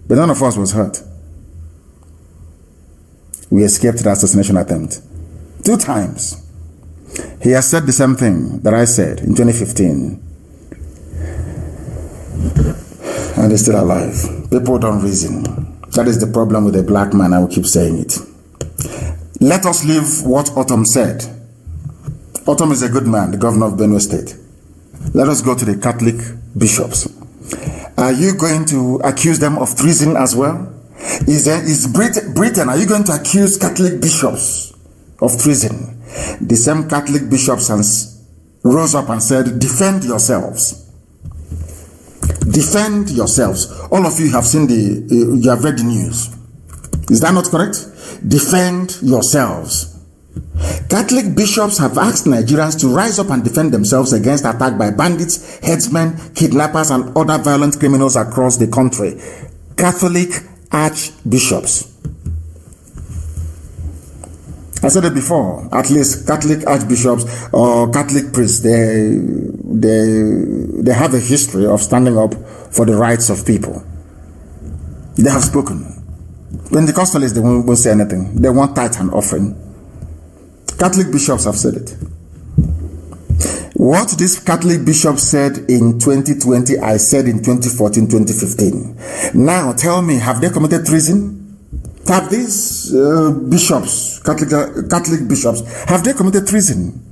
But none of us was hurt. We escaped the assassination attempt 2 times. He has said the same thing that I said in 2015. and he's still alive. People don't reason. That is the problem with a black man. I will keep saying it. Let us leave what Autumn said. Autumn is a good man, the governor of Benue State. Let us go to the Catholic bishops. Are you going to accuse them of treason as well? Is Britain, are you going to accuse Catholic bishops of treason? The same Catholic bishops rose up and said, defend yourselves. Defend yourselves. All of you have seen you have read the news. Is that not correct? Defend yourselves. Catholic bishops have asked Nigerians to rise up and defend themselves against attack by bandits, headsmen, kidnappers, and other violent criminals across the country. Catholic archbishops. I said it before, at least Catholic archbishops or Catholic priests, they have a history of standing up for the rights of people. They have spoken. Pentecostalists, they won't say anything. They want tithe and offering. Catholic bishops have said it. What this Catholic bishop said in 2020, I said in 2014, 2015. Now tell me, have they committed treason? Have these bishops, Catholic bishops, have they committed treason?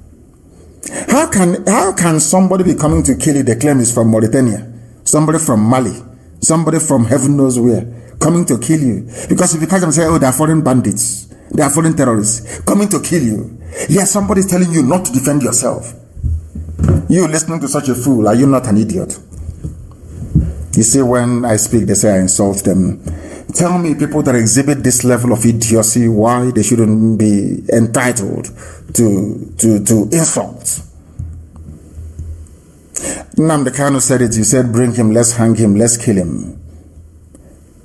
How can somebody be coming to kill you? They claim is from Mauritania, somebody from Mali, somebody from heaven knows where, coming to kill you. Because if you catch them and say, oh, they are foreign bandits, they are foreign terrorists, coming to kill you. Yes, somebody is telling you not to defend yourself. You listening to such a fool, are you not an idiot? You see, when I speak, they say I insult them. Tell me, people that exhibit this level of idiocy, why they shouldn't be entitled to insults. Nnamdi Kanu said it. You said, bring him, let's hang him, let's kill him.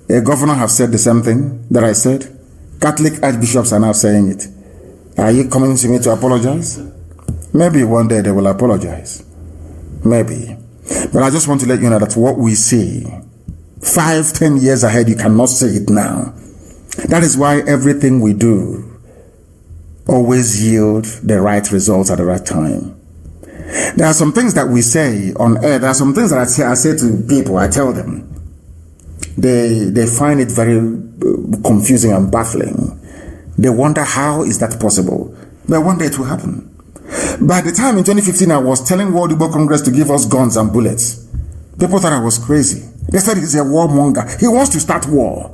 A governor have said the same thing that I said. Catholic archbishops are now saying it. Are you coming to me to apologize? Maybe one day they will apologize. Maybe. But I just want to let you know that what we see 5-10 years ahead, you cannot say it now. That is why everything we do always yield the right results at the right time. There are some things that we say on air. There are some things that I say to people. I tell them. They find it very confusing and baffling. They wonder, how is that possible? But one day it will happen. By the time in 2015 I was telling World Igbo Congress to give us guns and bullets, people thought I was crazy. They said he's a warmonger. He wants to start war.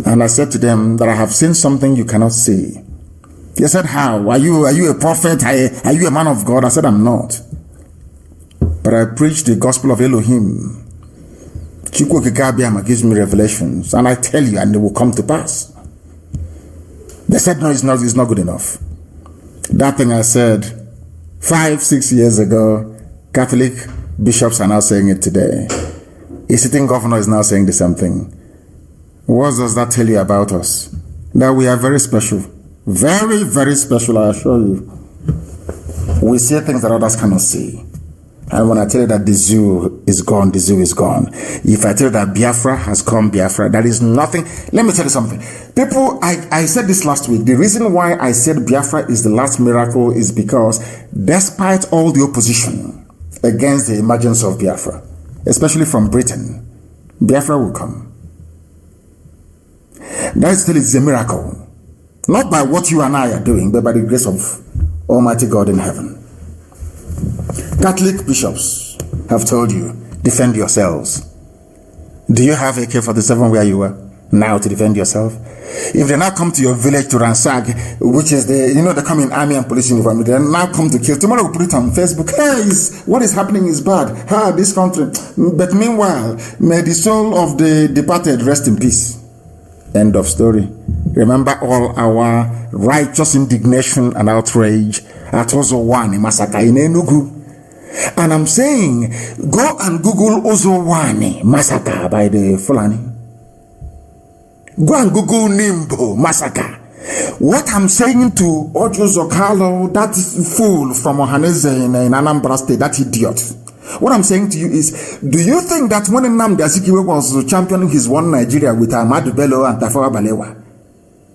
And I said to them that I have seen something you cannot see. They said, how? Are you a prophet? Are you a man of God? I said, I'm not. But I preach the gospel of Elohim. Chukwu Kikabiama gives me revelations, and I tell you, and they will come to pass. They said, no, it's not good enough. That thing I said 5-6 years ago, Catholic bishops are now saying it today. A sitting governor is now saying the same thing. What does that tell you about us? That we are very special. Very, very special, I assure you. We see things that others cannot see. And when I tell you that the zoo is gone, the zoo is gone. If I tell you that Biafra has come, Biafra, that is nothing. Let me tell you something. People, I said this last week. The reason why I said Biafra is the last miracle is because despite all the opposition against the emergence of Biafra, especially from Britain, Biafra will come. That still is a miracle. Not by what you and I are doing, but by the grace of Almighty God in heaven. Catholic bishops have told you, defend yourselves. Do you have AK-47 where you are now to defend yourself? If they now come to your village to ransack, which is they come in army and police uniform, they now come to kill. Tomorrow we'll put it on Facebook. Hey, what is happening is bad. This country. But meanwhile, may the soul of the departed rest in peace. End of story. Remember all our righteous indignation and outrage at Ozowani massacre in Enugu. And I'm saying, go and Google Ozowani massacre by the Fulani. Go and Google Nimbo massacre. What I'm saying to Ojo Zokalo, that fool from Ohaneze in Anambra State, that idiot. What I'm saying to you is, do you think that when Nnamdi Azikiwe was championing his one Nigeria with Ahmadu Bello and Tafawa Balewa,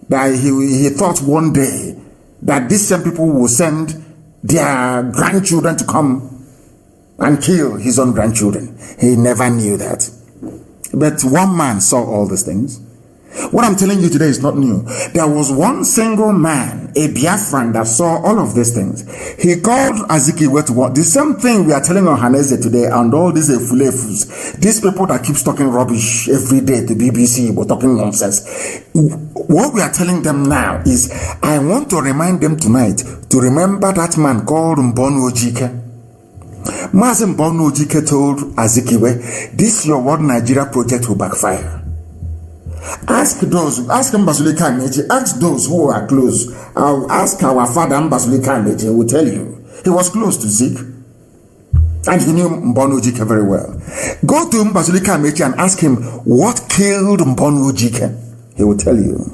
that he thought one day that these same people will send their grandchildren to come and kill his own grandchildren. He never knew that. But one man saw all these things. What I'm telling you today is not new. There was one single man, a Biafran, that saw all of these things. He called Azikiwe to what? The same thing we are telling Ohaneze today and all these Efulefus. These people that keep talking rubbish every day to BBC, we're talking nonsense. What we are telling them now is, I want to remind them tonight to remember that man called Mbonu Ojike. Mazi Mbonu Ojike told Azikiwe, this your World Nigeria project will backfire. Ask Mbazulika Meji, ask those who are close. I'll ask our father Mbazulika Meji, he will tell you. He was close to Zeke. And he knew Mbonu Ojike very well. Go to Mbazulika Meji and ask him, what killed Mbonu Ojike? He will tell you.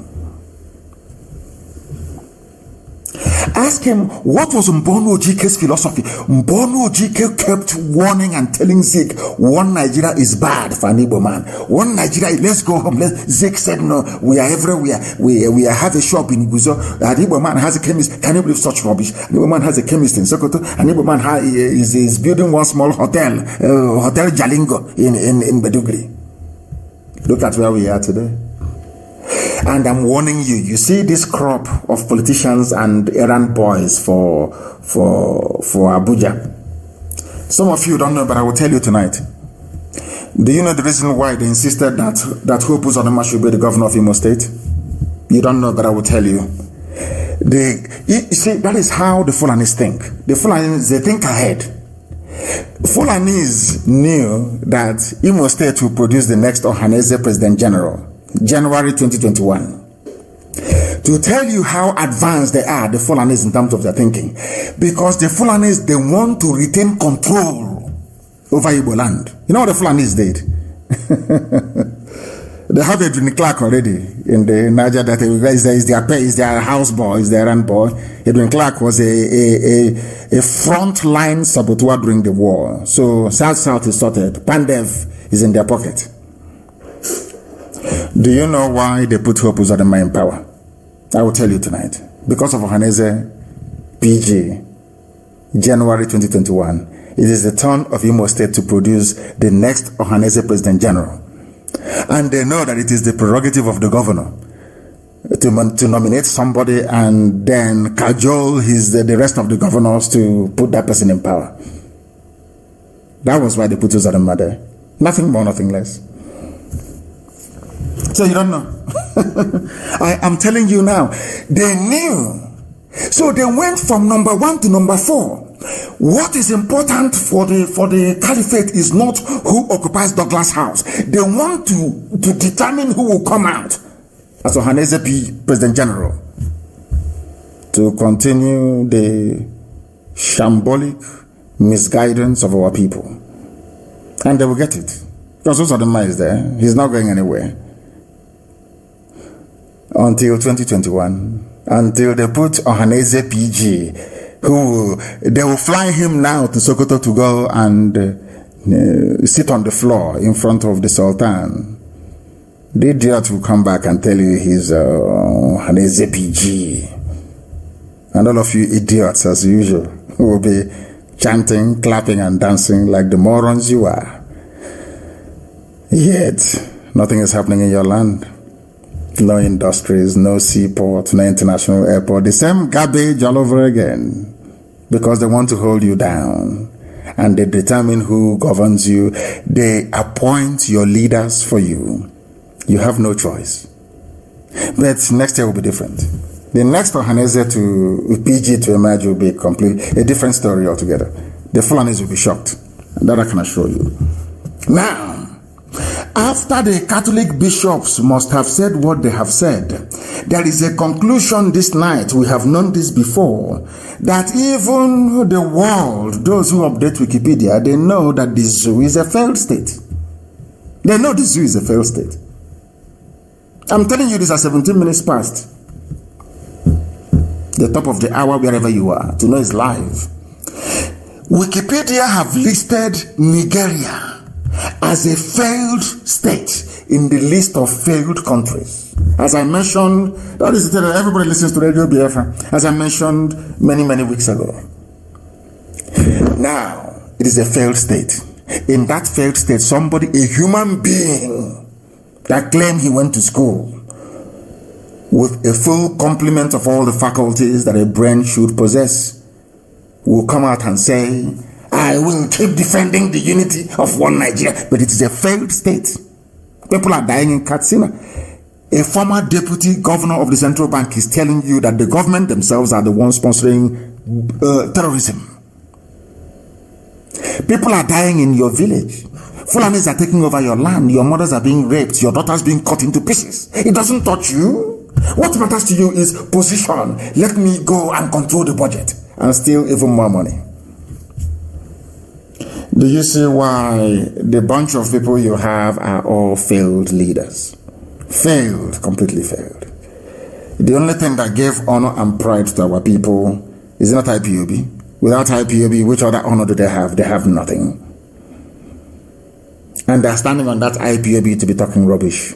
Ask him, what was Mbonu Ojike's philosophy? Mbonu Ojike kept warning and telling Zeke, one Nigeria is bad for an Igbo man. One Nigeria, let's go home. Zeke said, no, we are everywhere. We have a shop in Guzo. An Igbo man has a chemist. Can you believe such rubbish? An Igbo man has a chemist in Sokoto. An Igbo man is building one small hotel, Hotel Jalingo in Bedugri. Look at where we are today. And I'm warning you, you see this crop of politicians and errand boys for Abuja. Some of you don't know, but I will tell you tonight. Do you know the reason why they insisted that Hope Uzodinma should be the governor of Imo State? You don't know, but I will tell you. You see, that is how the Fulanis think. The Fulanis, they think ahead. Fulanis knew that Imo State will produce the next Ohaneze President General. January 2021. To tell you how advanced they are, the Fulanis, in terms of their thinking. Because the Fulanis, they want to retain control over Igbo land. You know what the Fulanis did? They have Edwin Clark already in the Niger that is their house boy, is their errand boy. Edwin Clark was a front-line saboteur during the war. So South is sorted. Pandev is in their pocket. Do you know why they put Hope Uzodinma in power? I will tell you tonight. Because of Ohaneze PG, January 2021, it is the turn of Imo State to produce the next Ohaneze President General. And they know that it is the prerogative of the governor to nominate somebody and then cajole the rest of the governors to put that person in power. That was why they put Uzodinma there. Nothing more, nothing less. So you don't know. I'm telling you now. They knew. So they went from number 1 to number 4. What is important for the caliphate is not who occupies Douglas House. They want to determine who will come out as Ohaneze President General to continue the shambolic misguidance of our people. And they will get it. Because Uzodinma is there. He's not going anywhere. Until 2021, until they put Ohaneze PG, they will fly him now to Sokoto to go and sit on the floor in front of the Sultan. The idiot will come back and tell you he's Ohaneze PG. And all of you idiots, as usual, will be chanting, clapping, and dancing like the morons you are. Yet, nothing is happening in your land. No industries, no seaport, no international airport. The same garbage all over again. Because they want to hold you down. And they determine who governs you. They appoint your leaders for you. You have no choice. But next year will be different. The next Ohaneze to PG to emerge will be a different story altogether. The Fulanis will be shocked. That I can assure you. Now, after the Catholic bishops must have said what they have said, there is a conclusion this night, we have known this before, that even the world, those who update Wikipedia, they know that the zoo is a failed state. They know the zoo is a failed state. I'm telling you this at 17 minutes past. The top of the hour, wherever you are, to know it's live. Wikipedia have listed Nigeria as a failed state in the list of failed countries. As I mentioned, that is to tell everybody listens to Radio Biafra, as I mentioned many weeks ago. Now, it is a failed state. In that failed state, somebody, a human being that claimed he went to school with a full complement of all the faculties that a brain should possess, will come out and say, I will keep defending the unity of one Nigeria. But it is a failed state. People are dying in Katsina. A former deputy governor of the central bank is telling you that the government themselves are the ones sponsoring terrorism. People are dying in your village. Fulanis are taking over your land. Your mothers are being raped. Your daughters being cut into pieces. It doesn't touch you. What matters to you is position. Let me go and control the budget and steal even more money. Do you see why the bunch of people you have are all failed leaders? Failed, completely failed. The only thing that gave honor and pride to our people is not IPOB. Without IPOB, which other honor do they have? They have nothing. And they're standing on that IPOB to be talking rubbish.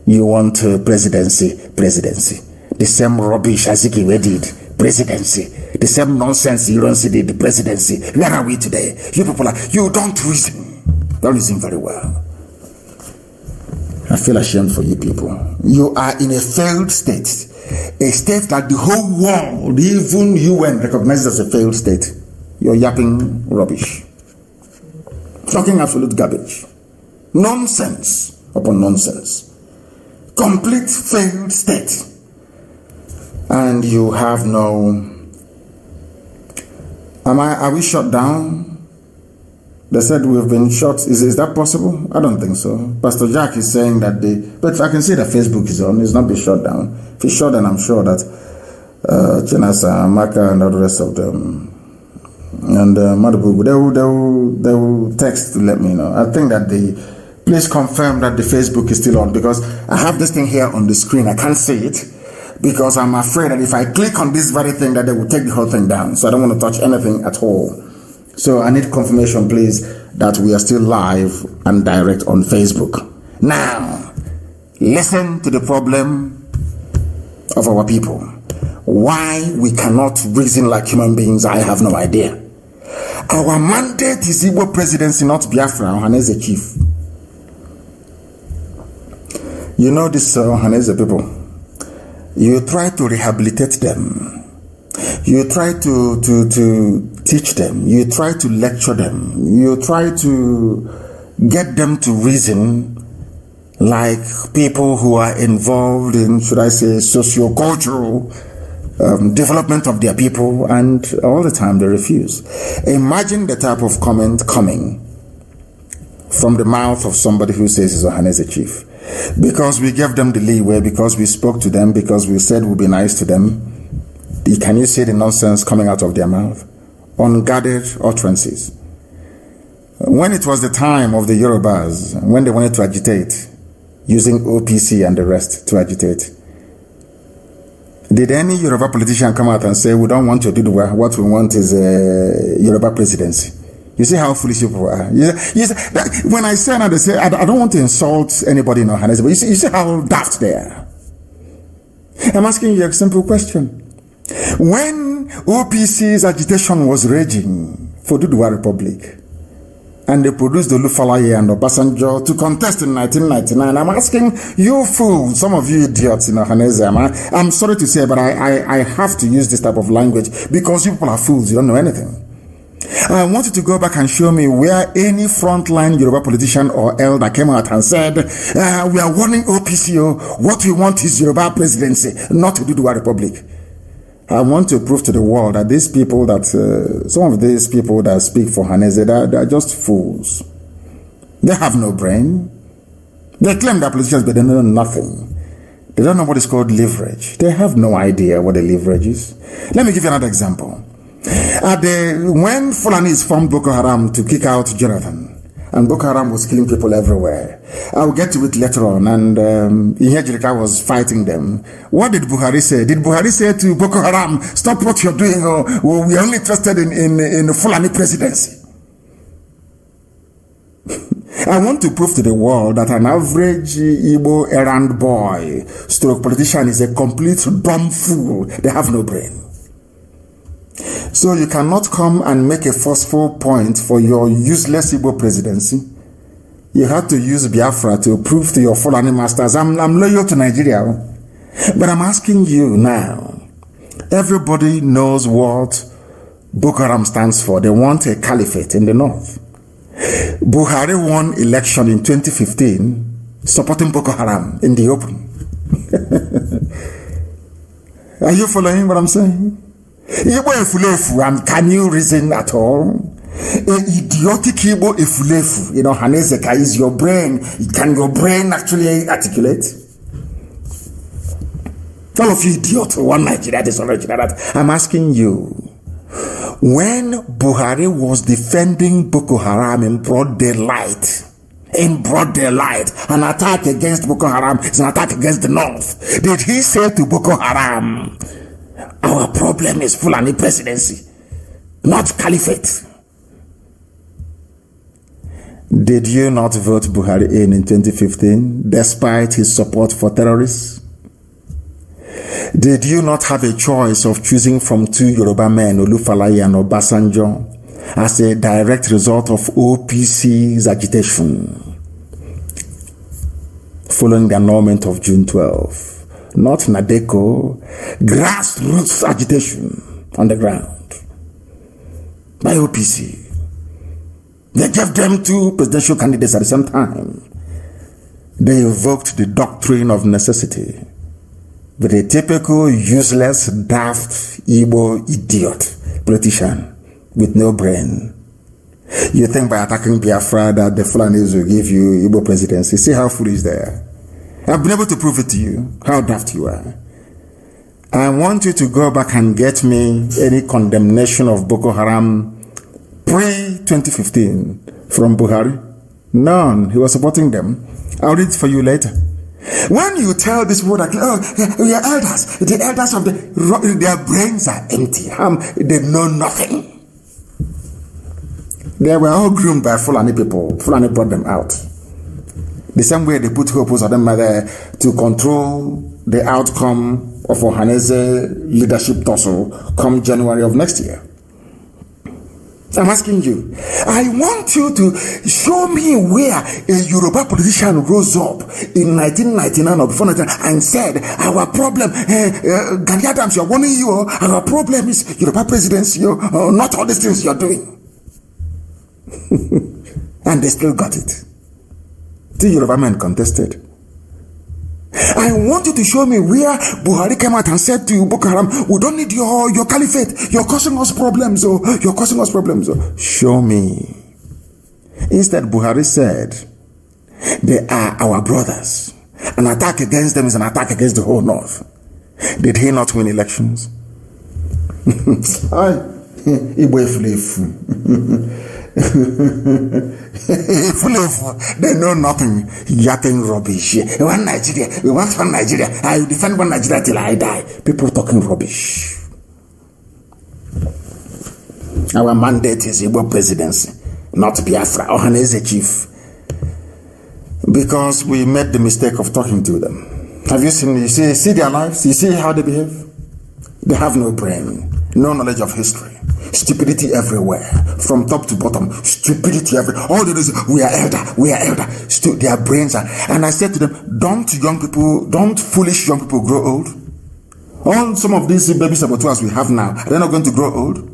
You want presidency. The same rubbish Azikiwe did, presidency. The same nonsense Ironsi did, the presidency. Where are we today? You people you don't reason. Don't reason very well. I feel ashamed for you people. You are in a failed state. A state that the whole world, even UN, recognizes as a failed state. You're yapping rubbish. Talking absolute garbage. Nonsense upon nonsense. Complete failed state. And you have no... Are we shut down? They said we've been shut. Is that possible? I don't think so. Pastor Jack is saying that but I can see that Facebook is on. It's not been shut down. If it's shut down, I'm sure that Chinasa, Maka, and all the rest of them, and Madabubu, they will text to let me know. I think that please confirm that the Facebook is still on, because I have this thing here on the screen. I can't see it because I'm afraid that if I click on this very thing, that they will take the whole thing down. So I don't want to touch anything at all. So I need confirmation, please, that we are still live and direct on Facebook. Now, listen to the problem of our people. Why we cannot reason like human beings, I have no idea. Our mandate is Igbo presidency, not Biafra. Ohaneze chief. You know this Ohaneze people. You try to rehabilitate them. You try to teach them. You try to lecture them. You try to get them to reason like people who are involved in, should I say, socio-cultural development of their people, and all the time they refuse. Imagine the type of comment coming from the mouth of somebody who says he's Ohaneze chief. Because we gave them the leeway, because we spoke to them, because we said we'll be nice to them. Can you see the nonsense coming out of their mouth? Unguarded utterances. When it was the time of the Yorubas, when they wanted to agitate, using OPC and the rest to agitate, did any Yoruba politician come out and say, we don't want to do what we want is a Yoruba presidency? You see how foolish people are. When I say that, they say, I don't want to insult anybody in Ohaneze, but you see how daft they are. I'm asking you a simple question. When OPC's agitation was raging for Duduwa Republic, and they produced the Olufalaye and Obasanjo to contest in 1999, I'm asking you fools, some of you idiots in Ohaneze, I'm sorry to say, but I have to use this type of language because you people are fools, you don't know anything. I want you to go back and show me where any frontline Yoruba politician or elder came out and said, we are warning OPC, what we want is Yoruba presidency, not Duduwa Republic. I want to prove to the world that these people some of these people that speak for Haneze, they're just fools. They have no brain. They claim they're politicians, but they know nothing. They don't know what is called leverage. They have no idea what a leverage is. Let me give you another example. When Fulanis formed Boko Haram to kick out Jonathan, and Boko Haram was killing people everywhere. I'll get to it later on. And Ihejirika was fighting them. What did Buhari say? Did Buhari say to Boko Haram, stop what you're doing, or we are only interested in Fulani presidency? I want to prove to the world that an average Igbo errand boy, stroke politician, is a complete dumb fool. They have no brain. So you cannot come and make a forceful point for your useless Igbo presidency. You have to use Biafra to prove to your Fulani masters, I'm loyal to Nigeria. But I'm asking you now, everybody knows what Boko Haram stands for. They want a caliphate in the north. Buhari won election in 2015 supporting Boko Haram in the open. Are you following what I'm saying? Can you reason at all? Idiotic Igbo efulefu, Hanezeka, is your brain. Can your brain actually articulate? All of you idiots, one Nigeria, this one Nigeria, that. I'm asking you, when Buhari was defending Boko Haram in broad daylight, an attack against Boko Haram is an attack against the north, did he say to Boko Haram, our problem is Fulani presidency, not caliphate? Did you not vote Buhari in 2015 despite his support for terrorists? Did you not have a choice of choosing from two Yoruba men, Olufalaye and Obasanjo, as a direct result of OPC's agitation following the annulment of June 12? Not Nadeko, grassroots agitation on the ground by OPC. They gave them two presidential candidates at the same time. They invoked the doctrine of necessity. But a typical useless, daft, Igbo idiot politician with no brain. You think by attacking Biafra that the Fulanis will give you Igbo presidency? See how foolish they are. I've been able to prove it to you, how daft you are. I want you to go back and get me any condemnation of Boko Haram pre-2015 from Buhari. None. He was supporting them. I'll read it for you later. When you tell this people that, we are elders, the elders of their brains are empty. They know nothing. They were all groomed by Fulani people. Fulani brought them out. The same way they put hope on them there to control the outcome of Ohaneze leadership tussle come January of next year. I'm asking you, I want you to show me where a Yoruba politician rose up in 1999 or before 1999 and said, our problem, Gani Adams, you're warning you, our problem is Yoruba presidency, not all these things you're doing. And they still got it. The Yoruba men contested. I want you to show me where Buhari came out and said to Boko Haram, we don't need your caliphate. You're causing us problems. You're causing us problems. Show me. Instead, Buhari said, they are our brothers. An attack against them is an attack against the whole North. Did he not win elections? They know nothing. Yapping rubbish. One Nigeria. We want one Nigeria. I will defend one Nigeria till I die. People talking rubbish. Our mandate is Igbo presidency, not Biafra. Ohaneze chief. Because we made the mistake of talking to them. Have you seen? You see their lives? You see how they behave? They have no brain, no knowledge of history. Stupidity everywhere, from top to bottom. Stupidity everywhere. All the reason we are elder. Their brains are. And I said to them, don't foolish young people grow old? All some of these baby saboteurs we have now, they're not going to grow old.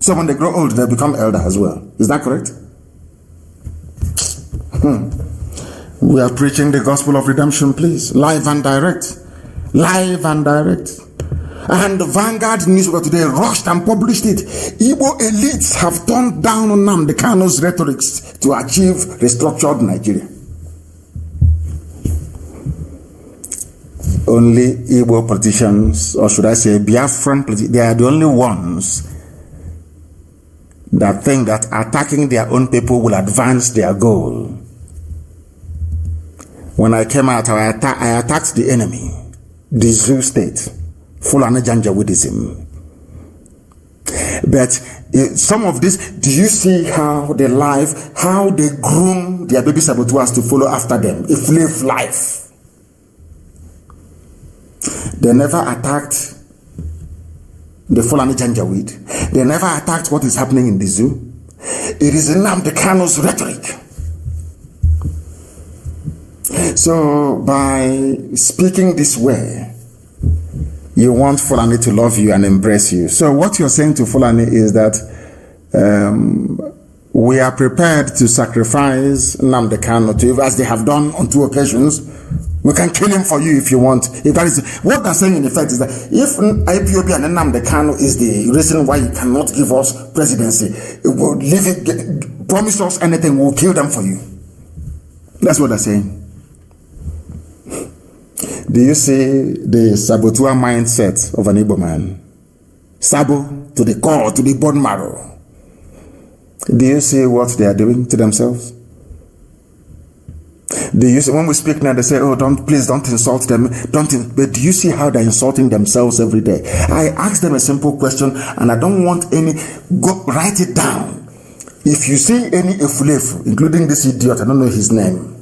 So when they grow old, they become elder as well. Is that correct? We are preaching the gospel of redemption, please. Live and direct. Live and direct. And the Vanguard newspaper today rushed and published it. Igbo elites have turned down on Nnamdi Kanu's rhetorics to achieve restructured Nigeria. Only Igbo politicians, or should I say Biafran politicians, they are the only ones that think that attacking their own people will advance their goal. When I came out, I attacked the enemy, the Zoo state. Fulani Janjaweedism. But some of this, do you see how they groom their baby saboteurs to follow after them? A slave life. They never attacked the Fulani Janjaweed. They never attacked what is happening in the zoo. It is Nnamdi Kanu's rhetoric. So by speaking this way, you want Fulani to love you and embrace you. So what you're saying to Fulani is that we are prepared to sacrifice Nnamdi Kanu to you, as they have done on 2 occasions. We can kill him for you if you want. If that is what they're saying in effect, is that if IPOB and Nnamdi Kanu is the reason why you cannot give us presidency, we'll leave it, promise us anything, we'll kill them for you. That's what they're saying. Do you see the saboteur mindset of an Igbo man? Sabo to the core, to the bone marrow. Do you see what they are doing to themselves? Do you see, when we speak now, they say, oh, please don't insult them. But do you see how they're insulting themselves every day? I ask them a simple question, and I don't want any, write it down. If you see any Efulefu, including this idiot, I don't know his name,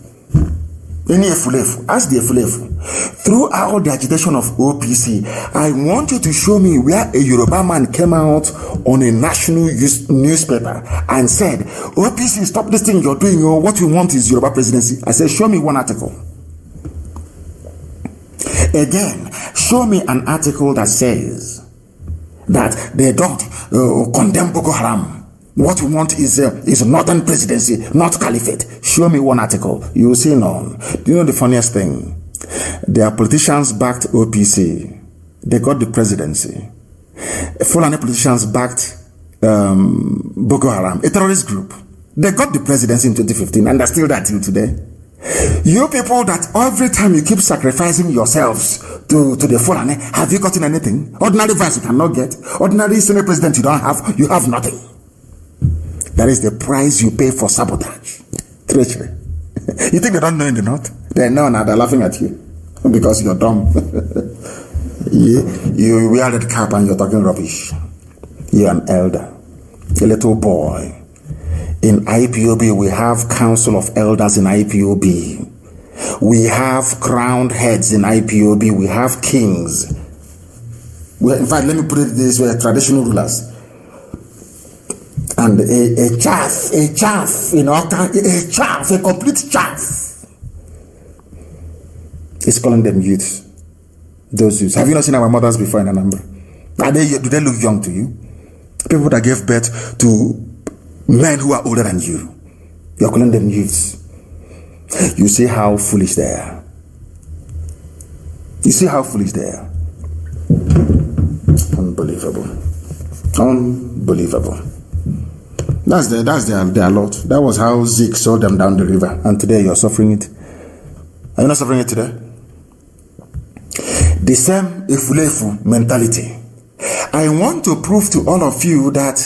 any Efulefu, ask the Efulefu. Throughout the agitation of OPC, I want you to show me where a Yoruba man came out on a national newspaper and said, OPC, stop this thing you're doing, or what we want is Yoruba presidency. I said, show me one article. Again, show me an article that says that they don't condemn Boko Haram. What we want is northern presidency, not caliphate. Show me one article. You will see none. Do you know the funniest thing? Their politicians backed OPC. They got the presidency. Fulani politicians backed Boko Haram, a terrorist group. They got the presidency in 2015, and they're still there till today. You people that every time you keep sacrificing yourselves to the Fulani, have you gotten anything? Ordinary vice you cannot get. Ordinary Senate president you don't have. You have nothing. That is the price you pay for sabotage. Treachery. You think they don't know in the north? They know now, they're laughing at you. Because you're dumb. You wear that cap and you're talking rubbish. You're an elder. A little boy. In IPOB, we have council of elders in IPOB. We have crowned heads in IPOB. We have kings. In fact, let me put it this way, traditional rulers. And a chaff, a complete chaff is calling them youths. Those youths. Have you not seen our mothers before in Anambra? Do they look young to you? People that gave birth to men who are older than you. You're calling them youths. You see how foolish they are. You see how foolish they are. Unbelievable. Unbelievable. That's their lot. That was how Zeke saw them down the river. And today you're suffering it. Are you not suffering it today? The same Efulefu mentality. I want to prove to all of you that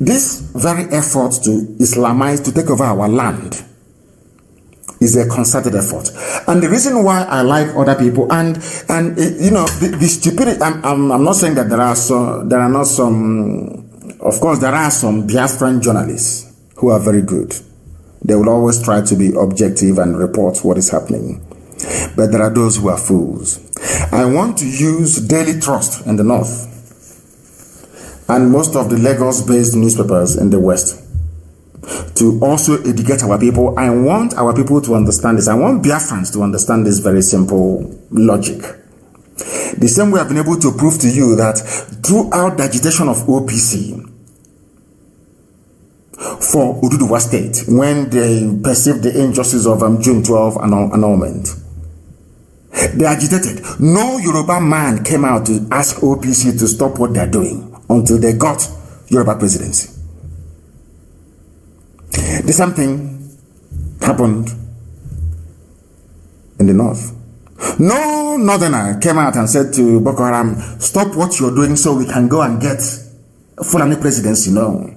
this very effort to Islamize, to take over our land, is a concerted effort. And the reason why I like other people, and you know, the stupidity, I'm not saying that there are not some. Of course, there are some Biafran journalists who are very good. They will always try to be objective and report what is happening. But there are those who are fools. I want to use Daily Trust in the north and most of the Lagos-based newspapers in the west to also educate our people. I want our people to understand this. I want Biafrans to understand this very simple logic. The same way I've been able to prove to you that throughout the agitation of OPC for Oduduwa State, when they perceived the injustice of June 12 annulment, they agitated. No Yoruba man came out to ask OPC to stop what they're doing until they got Yoruba presidency. The same thing happened in the north. No northerner came out and said to Boko Haram, stop what you're doing so we can go and get Fulani presidency. No.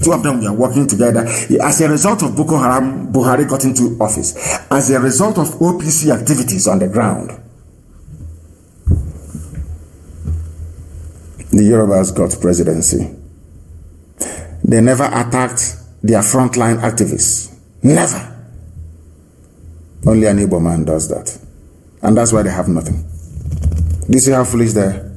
Two of them were working together. As a result of Boko Haram, Buhari got into office. As a result of OPC activities on the ground, the Yorubas got presidency. They never attacked their frontline activists. Never. Only an Igbo man does that. And that's why they have nothing. Do you see how foolish they are?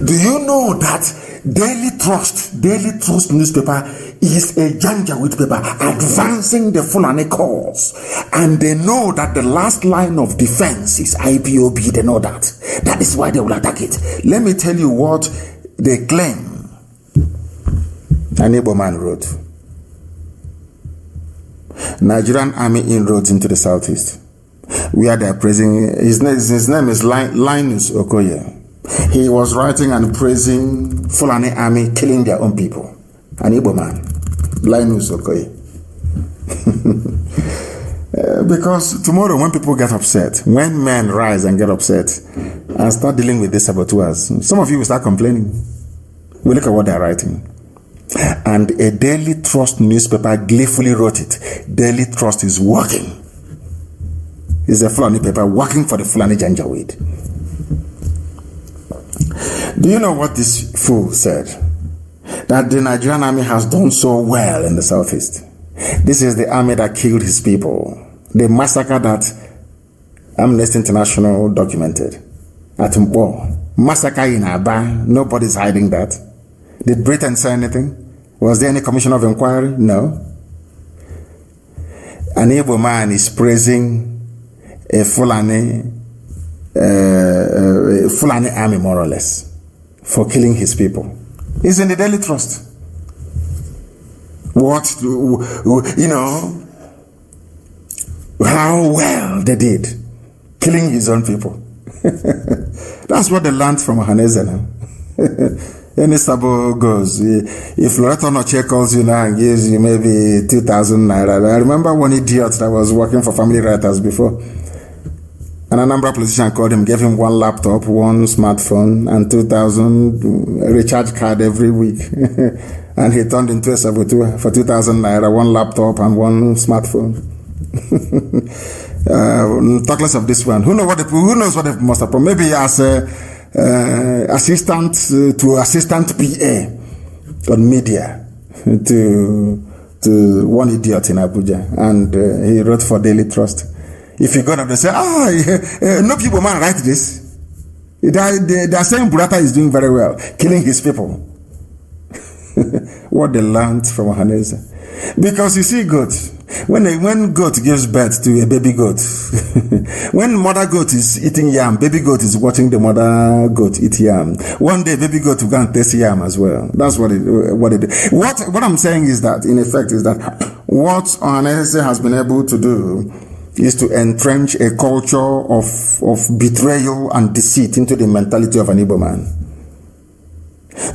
Do you know that Daily Trust newspaper is a Janjaweed paper advancing the Fulani cause? And they know that the last line of defense is IPOB. They know that. That is why they will attack it. Let me tell you what they claim an Igbo man wrote. Nigerian army inroads into the southeast. We are there praising, his name is Linus Okoye. He was writing and praising Fulani army killing their own people. An Igbo man, Linus Okoye. Because tomorrow when people get upset, when men rise and get upset and start dealing with these saboteurs, some of you will start complaining. We look at what they're writing. And a Daily Trust newspaper gleefully wrote it. Daily Trust is working. It's a Fulani paper working for the Fulani Janjaweed. Do you know what this fool said? That the Nigerian army has done so well in the southeast. This is the army that killed his people. The massacre that Amnesty International documented at Mpo. Massacre in Aba. Nobody's hiding that. Did Britain say anything? Was there any commission of inquiry? No. An Igbo man is praising a Fulani army, more or less, for killing his people. It's in the Daily Trust. What, you know, how well they did, killing his own people. That's what they learned from Ohaneze now. Any sabo goes, if Loreto Noche calls you now and gives you maybe 2,000 naira. I remember one idiot that was working for Family Writers before. And a number of politicians called him, gave him one laptop, one smartphone, and 2,000 recharge card every week. And he turned into a saboteur for 2,000 naira, one laptop and one smartphone. Talk less of this one. Who knows what they must have promised? Maybe as assistant to assistant PA on media to one idiot in Abuja, and he wrote for Daily Trust. If you go up and say, no people man write this. They are saying Burata is doing very well, killing his people. What they learned from Ohaneze. Because you see goat, when goat gives birth to a baby goat, when mother goat is eating yam, baby goat is watching the mother goat eat yam. One day baby goat will go and taste yam as well. That's what I'm saying is that, in effect, is that what Ohaneze has been able to do is to entrench a culture of betrayal and deceit into the mentality of an Igbo man.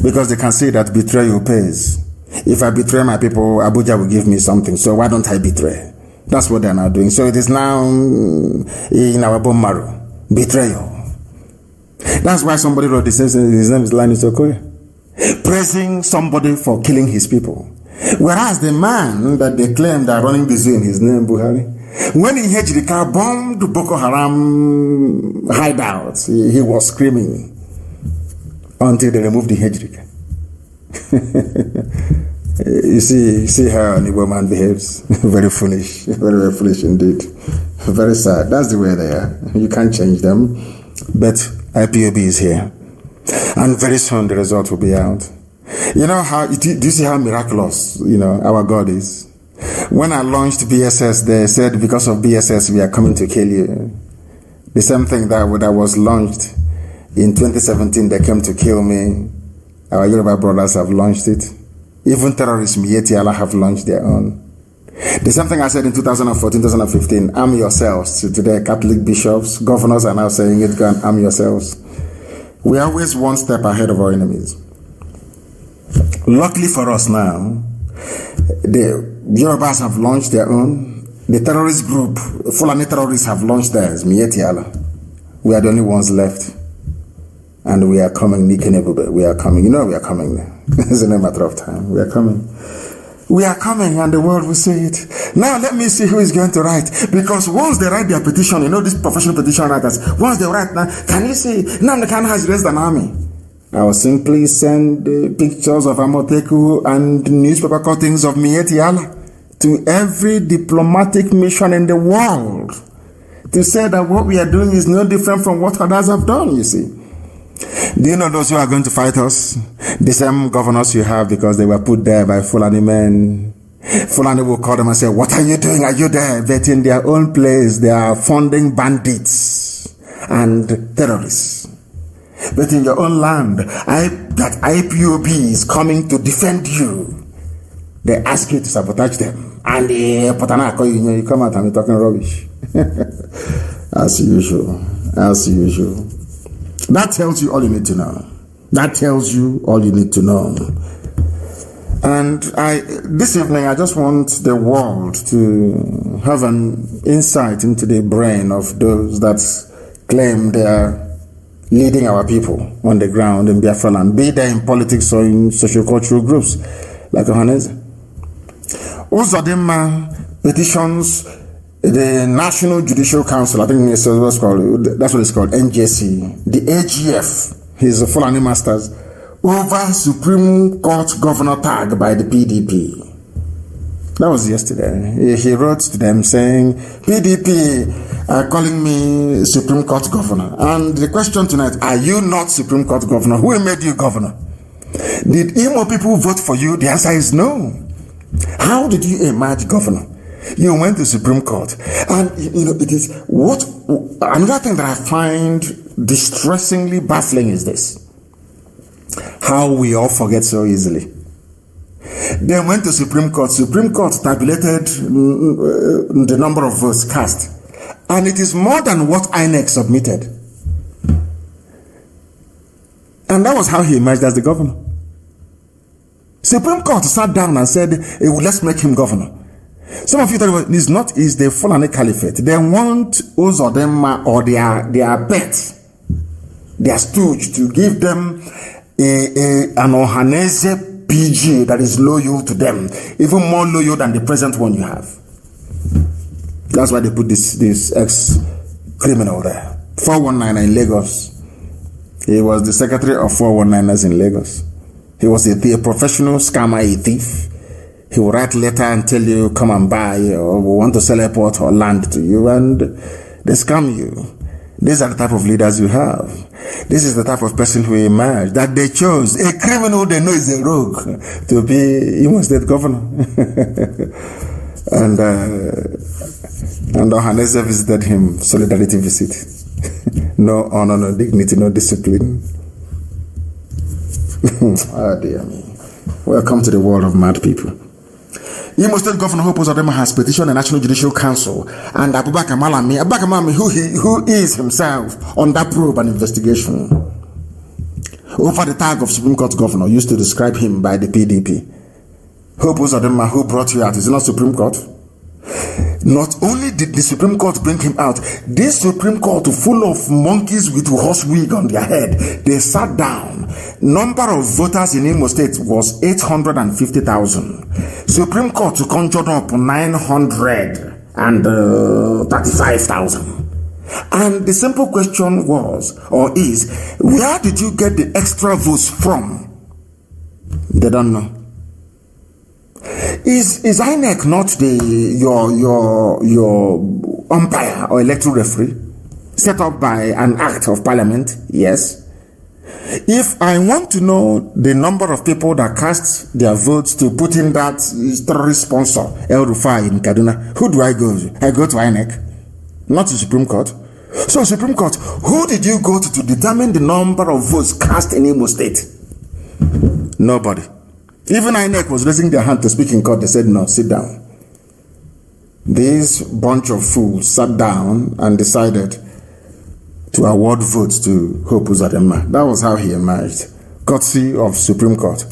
Because they can see that betrayal pays. If I betray my people, Abuja will give me something. So why don't I betray? That's what they're now doing. So it is now in our bone marrow. Betrayal. That's why somebody wrote this. His name is Linus Okoye. Praising somebody for killing his people. Whereas the man that they claim that running the zoo in his name, Buhari, when he Hejrika bombed Boko Haram hideouts, he was screaming until they removed the Hejrika. You see how an Igbo man behaves. Very foolish. Very, very foolish indeed. Very sad. That's the way they are. You can't change them. But IPOB is here. And very soon the result will be out. You know how, do you see how miraculous, our God is? When I launched BSS, they said because of BSS we are coming to kill you. The same thing that was launched in 2017, they came to kill me. Our Yoruba brothers have launched it. Even terrorists, Mieti Allah, have launched their own. The same thing I said in 2014, 2015, arm yourselves. Today, Catholic bishops, governors are now saying it, go and arm yourselves. We are always one step ahead of our enemies. Luckily for us now, the Yorubas have launched their own. The terrorist group, Fulani terrorists, have launched theirs, Mieti Allah. We are the only ones left. And we are coming, we are coming. We are coming now. It's only a matter of time. We are coming. We are coming and the world will see it. Now let me see who is going to write. Because once they write their petition, these professional petition writers, once they write now, can you see, Nnamdi Kanu has raised an army. I will simply send pictures of Amoteku and newspaper cuttings of Mieti Allah to every diplomatic mission in the world to say that what we are doing is no different from what others have done, you see. Do you know those who are going to fight us? The same governors you have because they were put there by Fulani men. Fulani will call them and say, what are you doing? Are you there? But in their own place, they are funding bandits and terrorists. But in your own land, that IPOB is coming to defend you. They ask you to sabotage them. And you come out and you're talking rubbish. As usual. As usual. That tells you all you need to know. That tells you all you need to know. And this evening, I just want the world to have an insight into the brain of those that claim they are leading our people on the ground in Biafra land, be they in politics or in socio-cultural groups like Ohaneze. Uzodinma petitions the National Judicial Council, I think that's what it's called, NJC, the AGF, his Fulani Masters, over Supreme Court Governor tag by the PDP. That was yesterday. He wrote to them saying, PDP are calling me Supreme Court Governor. And the question tonight, are you not Supreme Court Governor? Who made you governor? Did Imo people vote for you? The answer is no. How did you emerge governor? You went to Supreme Court. And, it is what, another thing that I find distressingly baffling is this. How we all forget so easily. They went to Supreme Court. Supreme Court tabulated the number of votes cast. And it is more than what INEC submitted. And that was how he emerged as the governor. Supreme Court sat down and said, let's make him governor. Some of you thought is the Fulani Caliphate. They want Uzodinma or their pet, their stooge, to give them an Ohaneze PG that is loyal to them, even more loyal than the present one you have. That's why they put this ex-criminal there. 419 in Lagos. He was the secretary of 419ers in Lagos. He was a professional scammer, a thief. He will write letter and tell you, come and buy, or we want to sell airport or land to you, and they scam you. These are the type of leaders you have. This is the type of person who emerged, that they chose a criminal they know is a rogue to be Imo State governor. and Ohaneze visited him, solidarity visit. No honor, no dignity, no discipline. Oh dear me. Welcome to the world of mad people. Imo State Governor Hope Uzodinma has petitioned the National Judicial Council and Abubakar Malami, who is himself under probe and investigation over the tag of Supreme Court Governor used to describe him by the PDP. Hope Uzodinma, who brought you out, is not Supreme Court. Not only did the Supreme Court bring him out, this Supreme Court, full of monkeys with horse wig on their head, they sat down. Number of voters in Imo State was 850,000. Supreme Court conjured up 935,000. And the simple question was, or is, where did you get the extra votes from? They don't know. Is INEC not your umpire or electoral referee set up by an act of parliament? Yes. If I want to know the number of people that cast their votes to put in that terrorist sponsor, El Rufai in Kaduna, who do I go to? I go to INEC, not to Supreme Court. So Supreme Court, who did you go to determine the number of votes cast in Imo State? Nobody. Even INEC was raising their hand to speak in court. They said, no, sit down. This bunch of fools sat down and decided to award votes to Hope Uzodinma. That was how he emerged, courtesy of Supreme Court.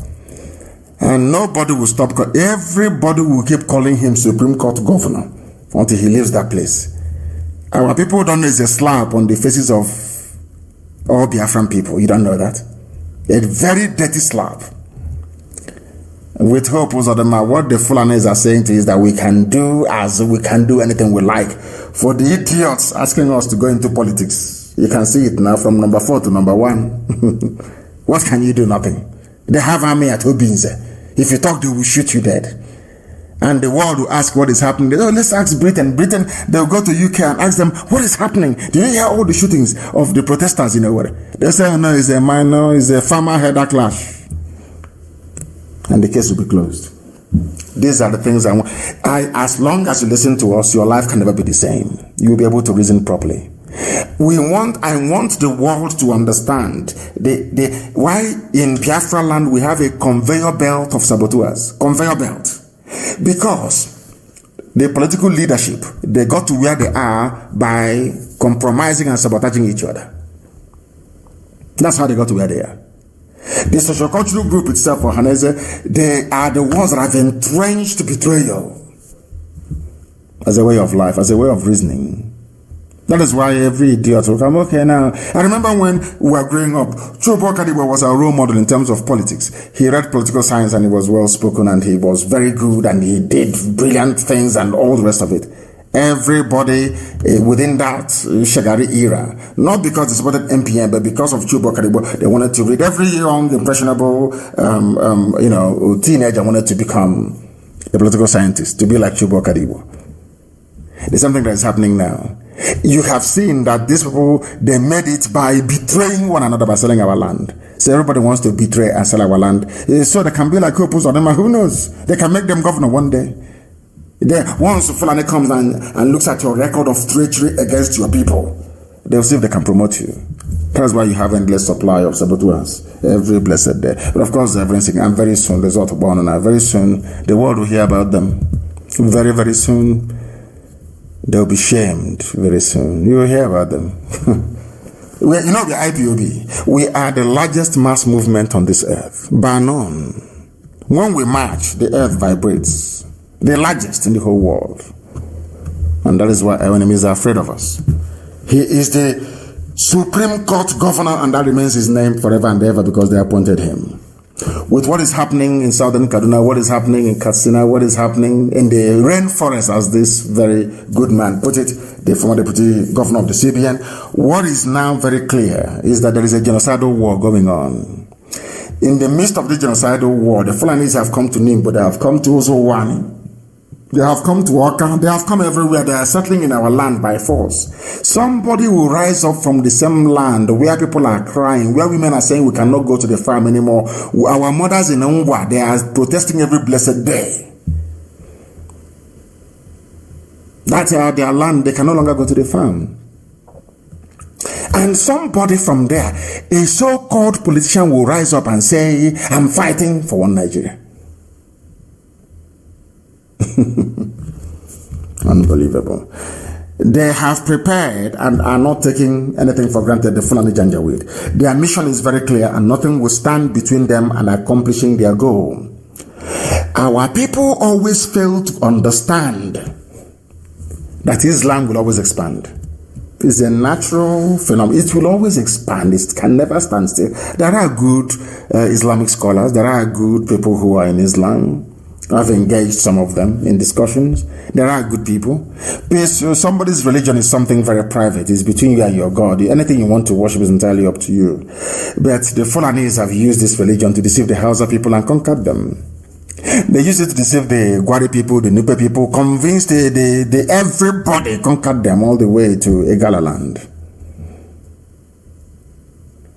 And nobody will stop. Everybody will keep calling him Supreme Court Governor until he leaves that place. Our people don't know it's a slap on the faces of all Biafran people. You don't know that? A very dirty slap. With Hope Uzodinma, what the Fulanis are saying to you is that we can do anything we like. For the idiots asking us to go into politics, you can see it now from number 4 to number 1. What can you do? Nothing. They have army at Obinze. If you talk, they will shoot you dead. And the world will ask what is happening. Oh, let's ask Britain. Britain, they'll go to UK and ask them, what is happening? Did you hear all the shootings of the protesters in Owerri? They say, oh, no, it's a minor, it's a farmer header clash. And the case will be closed. These are the things I want. As long as you listen to us, your life can never be the same. You will be able to reason properly. I want the world to understand why in Biafra land we have a conveyor belt of saboteurs. Conveyor belt. Because the political leadership, they got to where they are by compromising and sabotaging each other. That's how they got to where they are. The sociocultural group itself, for Hanese, they are the ones that have entrenched betrayal as a way of life, as a way of reasoning. That is why every idiot will come, okay, now. I remember when we were growing up, Chukwu Kadibo was our role model in terms of politics. He read political science and he was well spoken and he was very good and he did brilliant things and all the rest of it. Everybody within that Shagari era, not because they supported MPN, but because of Chukwu Kadibo, they wanted to read. Every young, impressionable, teenager wanted to become a political scientist, to be like Chukwu Kadibo. There's something that is happening now. You have seen that these people, they made it by betraying one another by selling our land. So everybody wants to betray and sell our land. So they can be like Opus or them, who knows? They can make them governor one day. Once Fulani comes and looks at your record of treachery against your people, they'll see if they can promote you. That's why you have endless supply of saboteurs every blessed day. But of course, everything, and very soon, result of born and very soon, the world will hear about them. Very, very soon. They'll be shamed very soon. You will hear about them. We are IPOB. We are the largest mass movement on this earth, bar none. When we march, the earth vibrates. The largest in the whole world. And that is why our enemies are afraid of us. He is the Supreme Court governor, and that remains his name forever and ever because they appointed him. With what is happening in southern Kaduna, what is happening in Katsina, what is happening in the rainforest, as this very good man put it, the former deputy governor of the CBN, what is now very clear is that there is a genocidal war going on. In the midst of the genocidal war, the Fulanis have come to Nimbo, they have come to Ozowani, they have come to Oka, they have come everywhere, they are settling in our land by force. Somebody will rise up from the same land where people are crying, where women are saying we cannot go to the farm anymore. Our mothers in Ngwa, they are protesting every blessed day. That's their land, they can no longer go to the farm. And somebody from there, a so-called politician will rise up and say, I'm fighting for one Nigeria. Unbelievable. They have prepared and are not taking anything for granted, the Fulani Janjaweed. Their mission is very clear and nothing will stand between them and accomplishing their goal. Our people always fail to understand that Islam will always expand. It's a natural phenomenon. It will always expand. It can never stand still. There are good Islamic scholars. There are good people who are in Islam. I've engaged some of them in discussions. There are good people. Because somebody's religion is something very private. It's between you and your God. Anything you want to worship is entirely up to you. But the Fulanis have used this religion to deceive the Hausa people and conquered them. They used it to deceive the Gwari people, the Nupe people, convinced everybody, conquered them all the way to Egala land.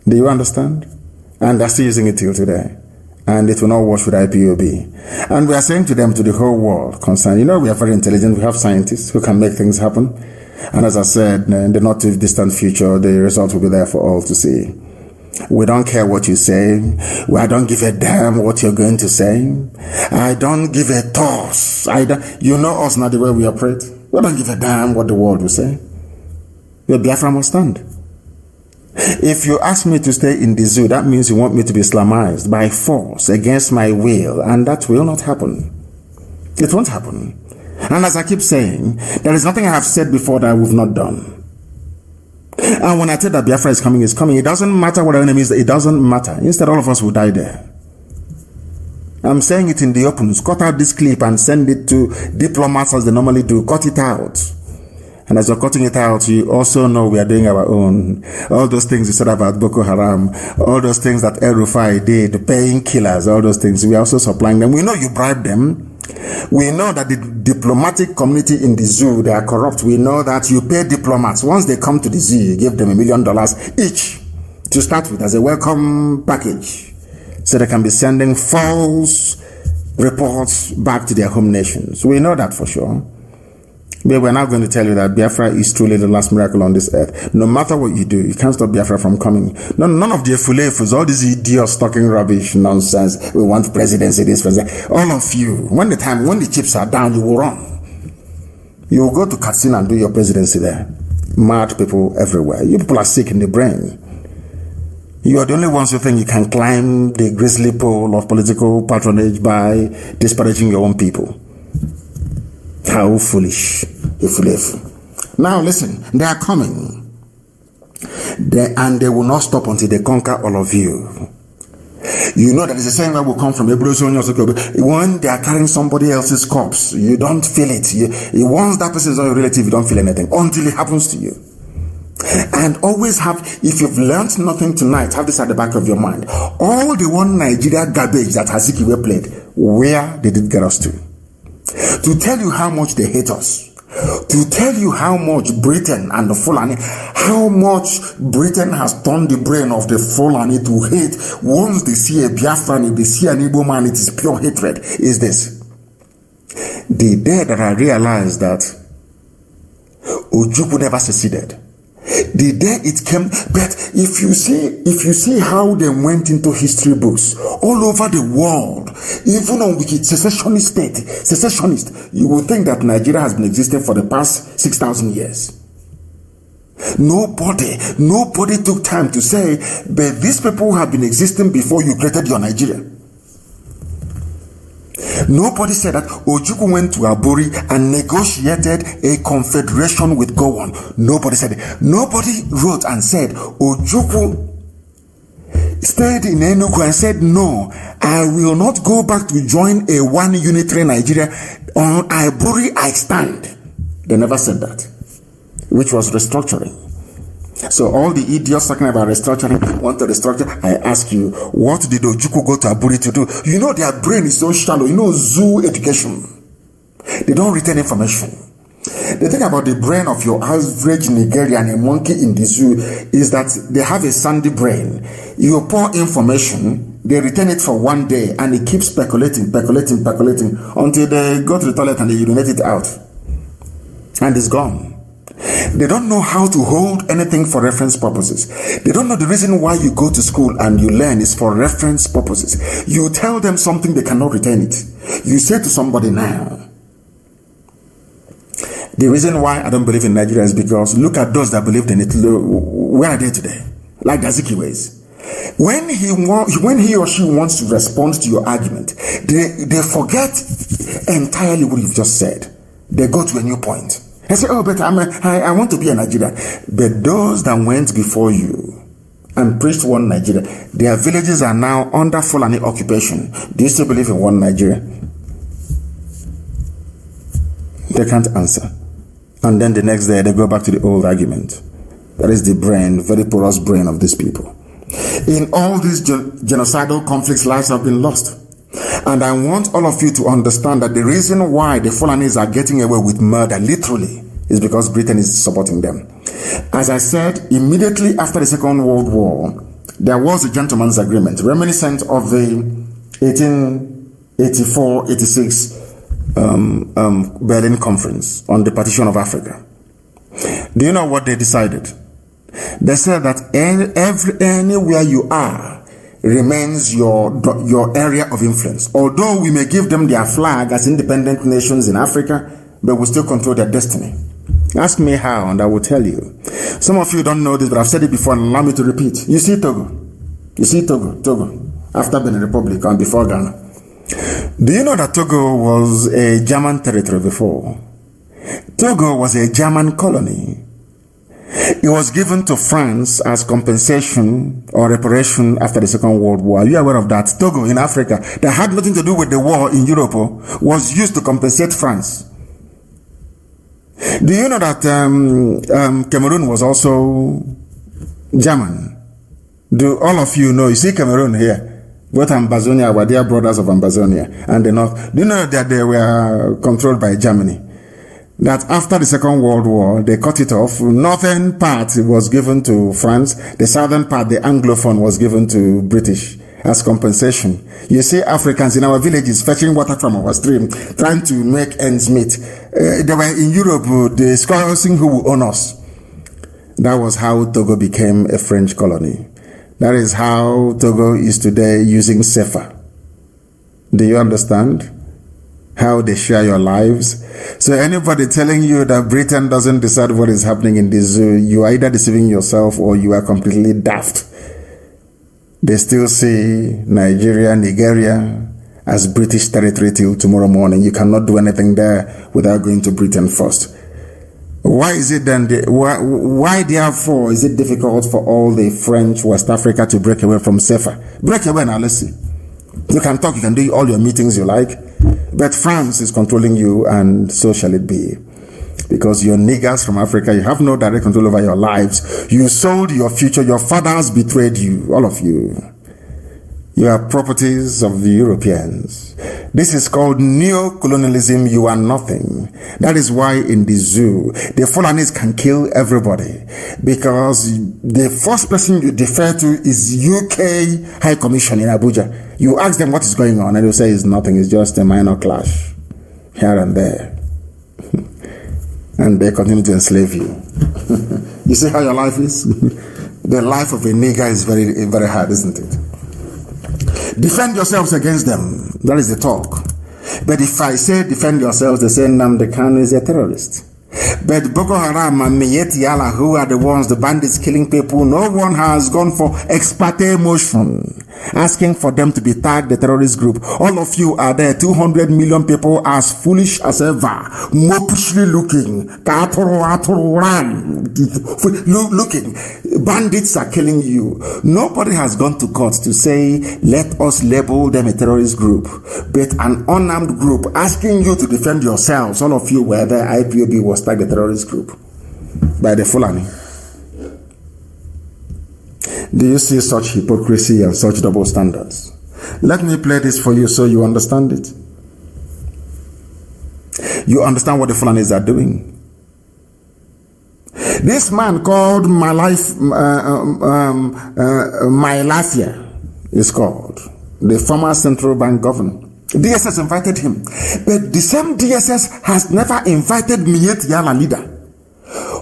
Do you understand? And they're still using it till today. And it will not wash with IPOB. And we are saying to them, to the whole world concerned, we are very intelligent. We have scientists who can make things happen. And as I said, in the not too distant future, the result will be there for all to see. We don't care what you say. I don't give a damn what you're going to say. I don't give a toss. You know us, not the way we operate. We don't give a damn what the world will say. The Biafra must stand. If you ask me to stay in the zoo, that means you want me to be Islamized by force against my will, and that will not happen. It won't happen. And as I keep saying, there is nothing I have said before that we've not done. And when I tell that Biafra is coming, it's coming. It doesn't matter what our enemy is. It doesn't matter. Instead, all of us will die there. I'm saying it in the open. Cut out this clip and send it to diplomats as they normally do. Cut it out. And as you're cutting it out, you also know we are doing our own. All those things you said about Boko Haram, all those things that El Rufai did, paying killers, all those things, we are also supplying them. We know you bribed them. We know that the diplomatic community in the zoo, they are corrupt. We know that you pay diplomats. Once they come to the zoo, you give them $1 million each to start with as a welcome package, so they can be sending false reports back to their home nations. We know that for sure. But we're not going to tell you that Biafra is truly the last miracle on this earth. No matter what you do, you can't stop Biafra from coming. None of the Efulefus, all these idiots talking rubbish, nonsense. We want presidency, this, president. All of you, when the chips are down, you will run. You will go to Katsina and do your presidency there. Mad people everywhere. You people are sick in the brain. You are the only ones who think you can climb the grisly pole of political patronage by disparaging your own people. How foolish. Now listen, they are coming. And they will not stop until they conquer all of you. You know that it's the same way will come from when they are carrying somebody else's corpse. You don't feel it. Once that person is not your relative, you don't feel anything until it happens to you. And always have, if you've learned nothing tonight, have this at the back of your mind. All the one Nigeria garbage that Azikiwe played, where did it get us to? To tell you how much they hate us. To tell you how much Britain and the Fulani, how much Britain has turned the brain of the Fulani to hate. Once they see a Biafran, if they see an Igbo man, it is pure hatred. Is this? The day that I realized that Ojukwu never seceded. The day it came, but if you see how they went into history books all over the world, even on secessionist, you will think that Nigeria has been existing for the past 6,000 years. Nobody took time to say, but these people have been existing before you created your Nigeria. Nobody said that Ojukwu went to Aburi and negotiated a confederation with Gowon. Nobody said it. Nobody wrote and said Ojukwu stayed in Enugu and said, no, I will not go back to join a one unitary Nigeria. On Aburi I stand. They never said that, which was restructuring. So all the idiots talking about restructuring, want to restructure, I ask you, what did Ojukwu go to Aburi to do? You know their brain is so shallow. You know zoo education. They don't retain information. The thing about the brain of your average Nigerian, a monkey in the zoo, is that they have a sandy brain. You pour information, they retain it for one day, and it keeps speculating until they go to the toilet and they urinate it out. And it's gone. They don't know how to hold anything for reference purposes. They don't know the reason why you go to school and you learn is for reference purposes. You tell them something, they cannot retain it. You say to somebody now, the reason why I don't believe in Nigeria is because look at those that believed in it. Where are they today? Like Azikiwe. When he or she wants to respond to your argument, they forget entirely what you've just said. They go to a new point. I say, oh, but I want to be a Nigerian. But those that went before you and preached one Nigeria, their villages are now under Fulani occupation. Do you still believe in one Nigeria? They can't answer. And then the next day, they go back to the old argument. That is the brain, very porous brain of these people. In all these genocidal conflicts, lives have been lost. And I want all of you to understand that the reason why the Fulanis are getting away with murder, literally, is because Britain is supporting them. As I said, immediately after the Second World War, there was a gentleman's agreement, reminiscent of the 1884-86 Berlin Conference on the partition of Africa. Do you know what they decided? They said that anywhere you are remains your area of influence. Although we may give them their flag as independent nations in Africa, but we still control their destiny. Ask me how, and I will tell you. Some of you don't know this, but I've said it before, and allow me to repeat. You see Togo, after Benin Republic and before Ghana. Do you know that Togo was a German territory before? Togo was a German colony. It was given to France as compensation or reparation after the Second World War. Are you aware of that? Togo in Africa, that had nothing to do with the war in Europe, was used to compensate France. Do you know that Cameroon was also German? Do all of you know? You see Cameroon here? Both Ambazonia were their brothers of Ambazonia and the North. Do you know that they were controlled by Germany? That after the Second World War, they cut it off. Northern part was given to France. The southern part, the Anglophone, was given to British as compensation. You see Africans in our villages fetching water from our stream, trying to make ends meet. They were in Europe discussing who will own us. That was how Togo became a French colony. That is how Togo is today using CFA. Do you understand how they share your lives? So anybody telling you that Britain doesn't decide what is happening in the zoo, you are either deceiving yourself or you are completely daft. They still see Nigeria as British territory till tomorrow morning. You cannot do anything there without going to Britain first. Why is it then, why therefore is it difficult for all the French West Africa to break away from CFA? Break away now, let's see. You can talk, you can do all your meetings you like, but France is controlling you, and so shall it be. Because you're niggers from Africa, you have no direct control over your lives. You sold your future, your fathers betrayed you, all of you. You are properties of the Europeans. This is called neo-colonialism. You are nothing. That is why in the zoo, the Fulanis can kill everybody. Because the first person you defer to is UK High Commission in Abuja. You ask them what is going on, and they'll say it's nothing. It's just a minor clash here and there. And they continue to enslave you. You see how your life is? The life of a nigger is very, very hard, isn't it? Defend yourselves against them. That is the talk. But if I say defend yourselves, they say Nnamdi Kanu is a terrorist. But Boko Haram and Miyetti Allah, who are the ones, the bandits killing people, no one has gone for ex parte motion, asking for them to be tagged the terrorist group. All of you are there, 200 million people, as foolish as ever, mopishly looking, looking. Bandits are killing you. Nobody has gone to court to say, let us label them a terrorist group. But an unarmed group asking you to defend yourselves, all of you were there, IPOB was tagged the terrorist group by the Fulani. Do you see such hypocrisy and such double standards? Let me play this for you so you understand it. You understand what the Fulanis are doing. This man called Mailafia is called the former central bank governor. DSS invited him, but the same DSS has never invited Miyetti Allah leader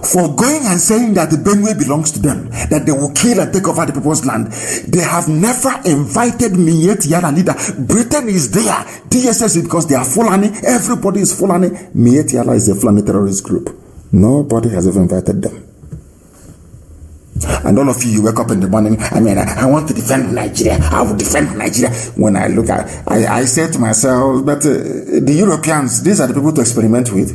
for going and saying that the Benue belongs to them, that they will kill and take over the people's land. They have never invited Miyetti Allah leader. Britain is there. DSS is because they are Fulani. Everybody is Fulani. Miyetti Allah is a Fulani terrorist group. Nobody has ever invited them. And all of you wake up in the morning, I want to defend Nigeria. I will defend Nigeria. When I look at, I say to myself, but the Europeans, these are the people to experiment with.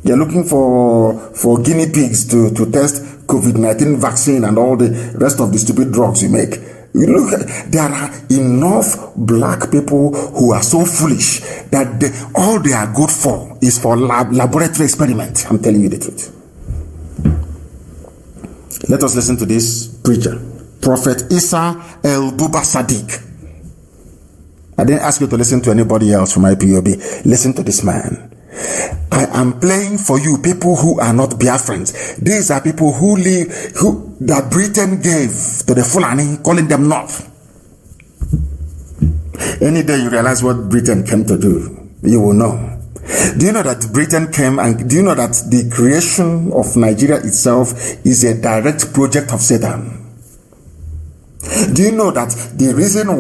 They're looking for guinea pigs to test COVID-19 vaccine and all the rest of the stupid drugs you make. You look, there are enough black people who are so foolish that all they are good for is for laboratory experiment. I'm telling you the truth. Let us listen to this preacher, Prophet Isa El-Buba Sadiq. I didn't ask you to listen to anybody else from IPOB. Listen to this man. I am playing for you people who are not Biafrans. These are people who that Britain gave to the Fulani, calling them North. Any day you realize what Britain came to do, you will know. Do you know that Britain came, and do you know that the creation of Nigeria itself is a direct project of Satan? Do you know that the reason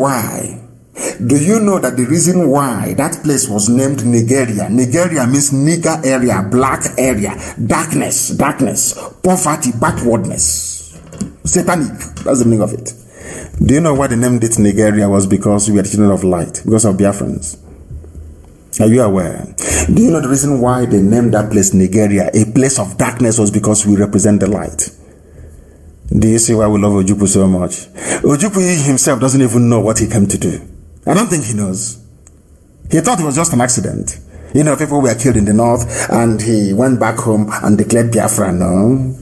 why that place was named Nigeria? Nigeria means nigger area, black area, darkness, poverty, backwardness, satanic. That's the meaning of it. Do you know why they named it Nigeria? Was because we are the children of light, because of Biafrans. Are you aware? Do you know the reason why they named that place Nigeria, a place of darkness, was because we represent the light? Do you see why we love Ojukwu so much? Ojukwu himself doesn't even know what he came to do. I don't think he knows. He thought it was just an accident. You know, people were killed in the north and he went back home and declared Biafra. No.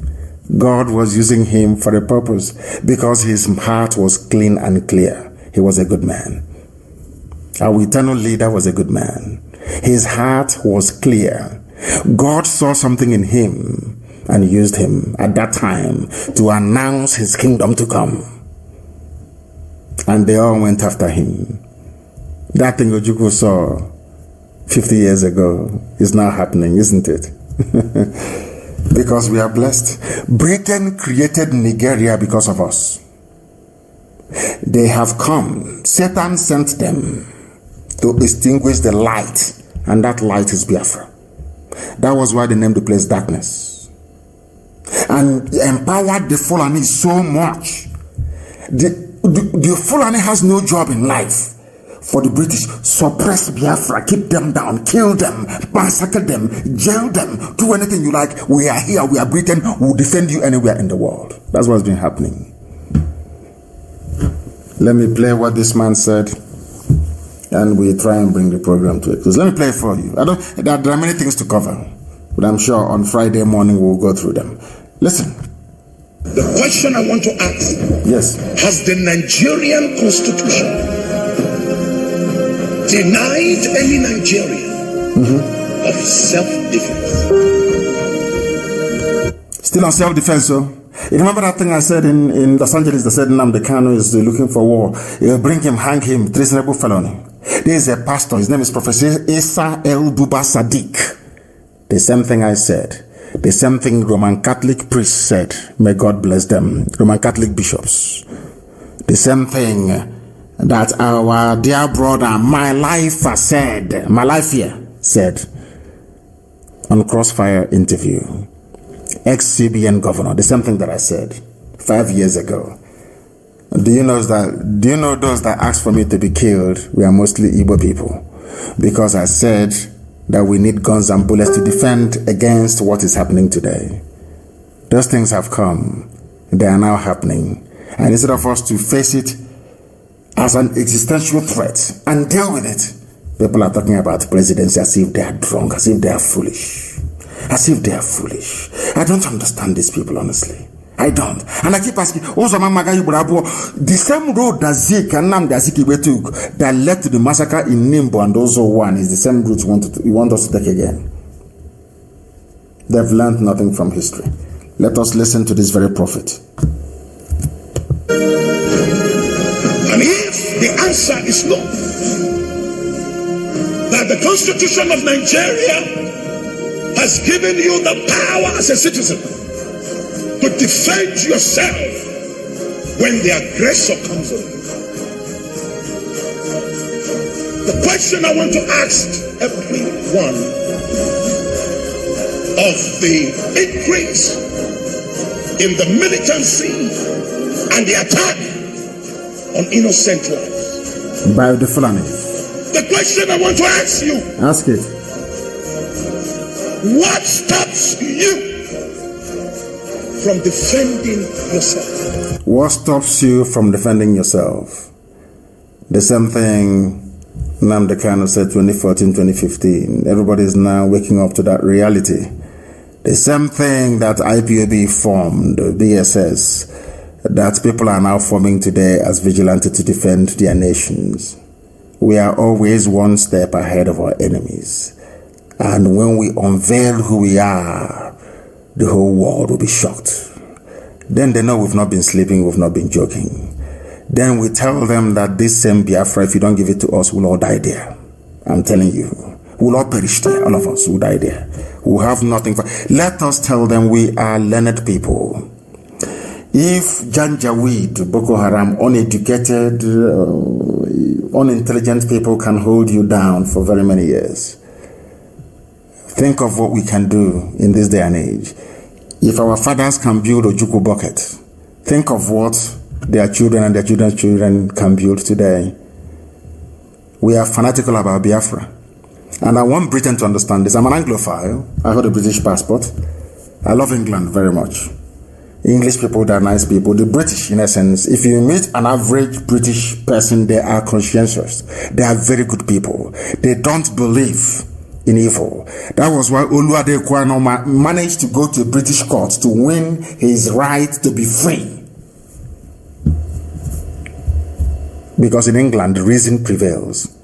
God was using him for a purpose because his heart was clean and clear. He was a good man. Our eternal leader was a good man. His heart was clear. God saw something in him and used him at that time to announce his kingdom to come. And they all went after him. That thing Ojukwu saw 50 years ago is now happening, isn't it? Because we are blessed. Britain created Nigeria because of us. They have come. Satan sent them to extinguish the light, and that light is Biafra. That was why they named the place darkness. And empowered the Fulani so much. The Fulani has no job in life. For the British, suppress Biafra, keep them down, kill them, massacre them, jail them, do anything you like. We are here, we are Britain, we'll defend you anywhere in the world. That's what's been happening. Let me play what this man said, and we try and bring the program to a close. Let me play it for you. There are many things to cover, but I'm sure on Friday morning we'll go through them. Listen. The question I want to ask, yes, has the Nigerian constitution denied any Nigerian of self-defense? Still on self-defense, so. You remember that thing I said in Los Angeles, they said Nnamdi Kanu is looking for war. Bring him, hang him, treasonable felony. There is a pastor, his name is Professor Issa El Buba Sadiq. The same thing I said. The same thing Roman Catholic priests said. May God bless them. Roman Catholic bishops. The same thing that our dear brother, my life here said on Crossfire interview. Ex-CBN governor, the same thing that I said 5 years ago. Do you know those that asked for me to be killed were mostly Igbo people? Because I said that we need guns and bullets to defend against what is happening today. Those things have come. They are now happening. And instead of us to face it as an existential threat and deal with it, people are talking about presidency as if they are drunk, as if they are foolish. As if they are foolish. I don't understand these people, honestly. I don't. And I keep asking, the same road that Zik and Nnamdi Azikiwe took that led to the massacre in Nimbo and also one is the same route you want us to take again. They've learned nothing from history. Let us listen to this very prophet. And if the answer is no, that the Constitution of Nigeria has given you the power as a citizen to defend yourself when the aggressor comes in. The question I want to ask everyone of the increase in the militancy and the attack on innocent lives. By the Fulani. The question I want to ask you. Ask it. What stops you from defending yourself? What stops you from defending yourself? The same thing Nnamdi Kanu said 2014, 2015. Everybody is now waking up to that reality. The same thing that IPOB formed, BSS, that people are now forming today as vigilantes to defend their nations. We are always one step ahead of our enemies. And when we unveil who we are, the whole world will be shocked. Then they know we've not been sleeping, we've not been joking. Then we tell them that this same Biafra, if you don't give it to us, we'll all die there. I'm telling you, we'll all perish there, all of us will die there. We'll have nothing for. Let us tell them we are learned people. If Janjaweed, Boko Haram, uneducated, unintelligent people can hold you down for very many years, think of what we can do in this day and age. If our fathers can build a Ojukwu bucket, think of what their children and their children's children can build today. We are fanatical about Biafra. And I want Britain to understand this. I'm an Anglophile. I hold a British passport. I love England very much. English people, they're nice people. The British, in essence, if you meet an average British person, they are conscientious. They are very good people. They don't believe in evil. That was why Oluwade Kwano managed to go to a British court to win his right to be free. Because in England, reason prevails.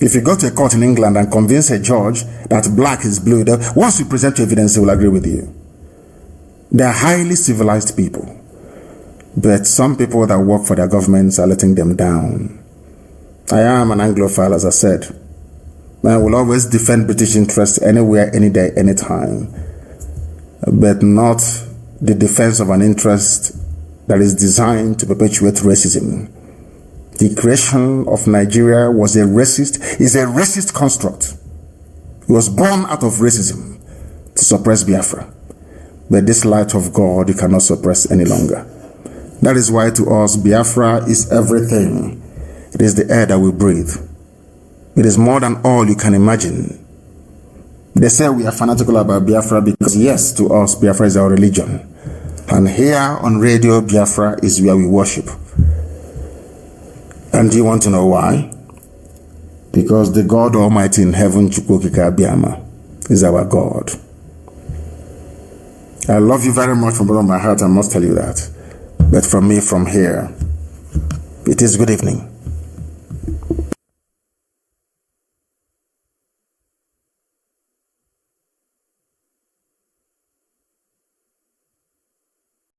If you go to a court in England and convince a judge that black is blue, once you present evidence, he will agree with you. They are highly civilized people. But some people that work for their governments are letting them down. I am an Anglophile, as I said. I will always defend British interests anywhere, any day, anytime. But not the defense of an interest that is designed to perpetuate racism. The creation of Nigeria is a racist construct. It was born out of racism to suppress Biafra. But this light of God, you cannot suppress any longer. That is why to us, Biafra is everything. It is the air that we breathe. It is more than all you can imagine. They say we are fanatical about Biafra because, yes, to us, Biafra is our religion. And here on radio, Biafra is where we worship. And do you want to know why? Because the God Almighty in heaven, Chukwukika Abiyama, is our God. I love you very much from the bottom of my heart, I must tell you that. But from me, from here, it is good evening.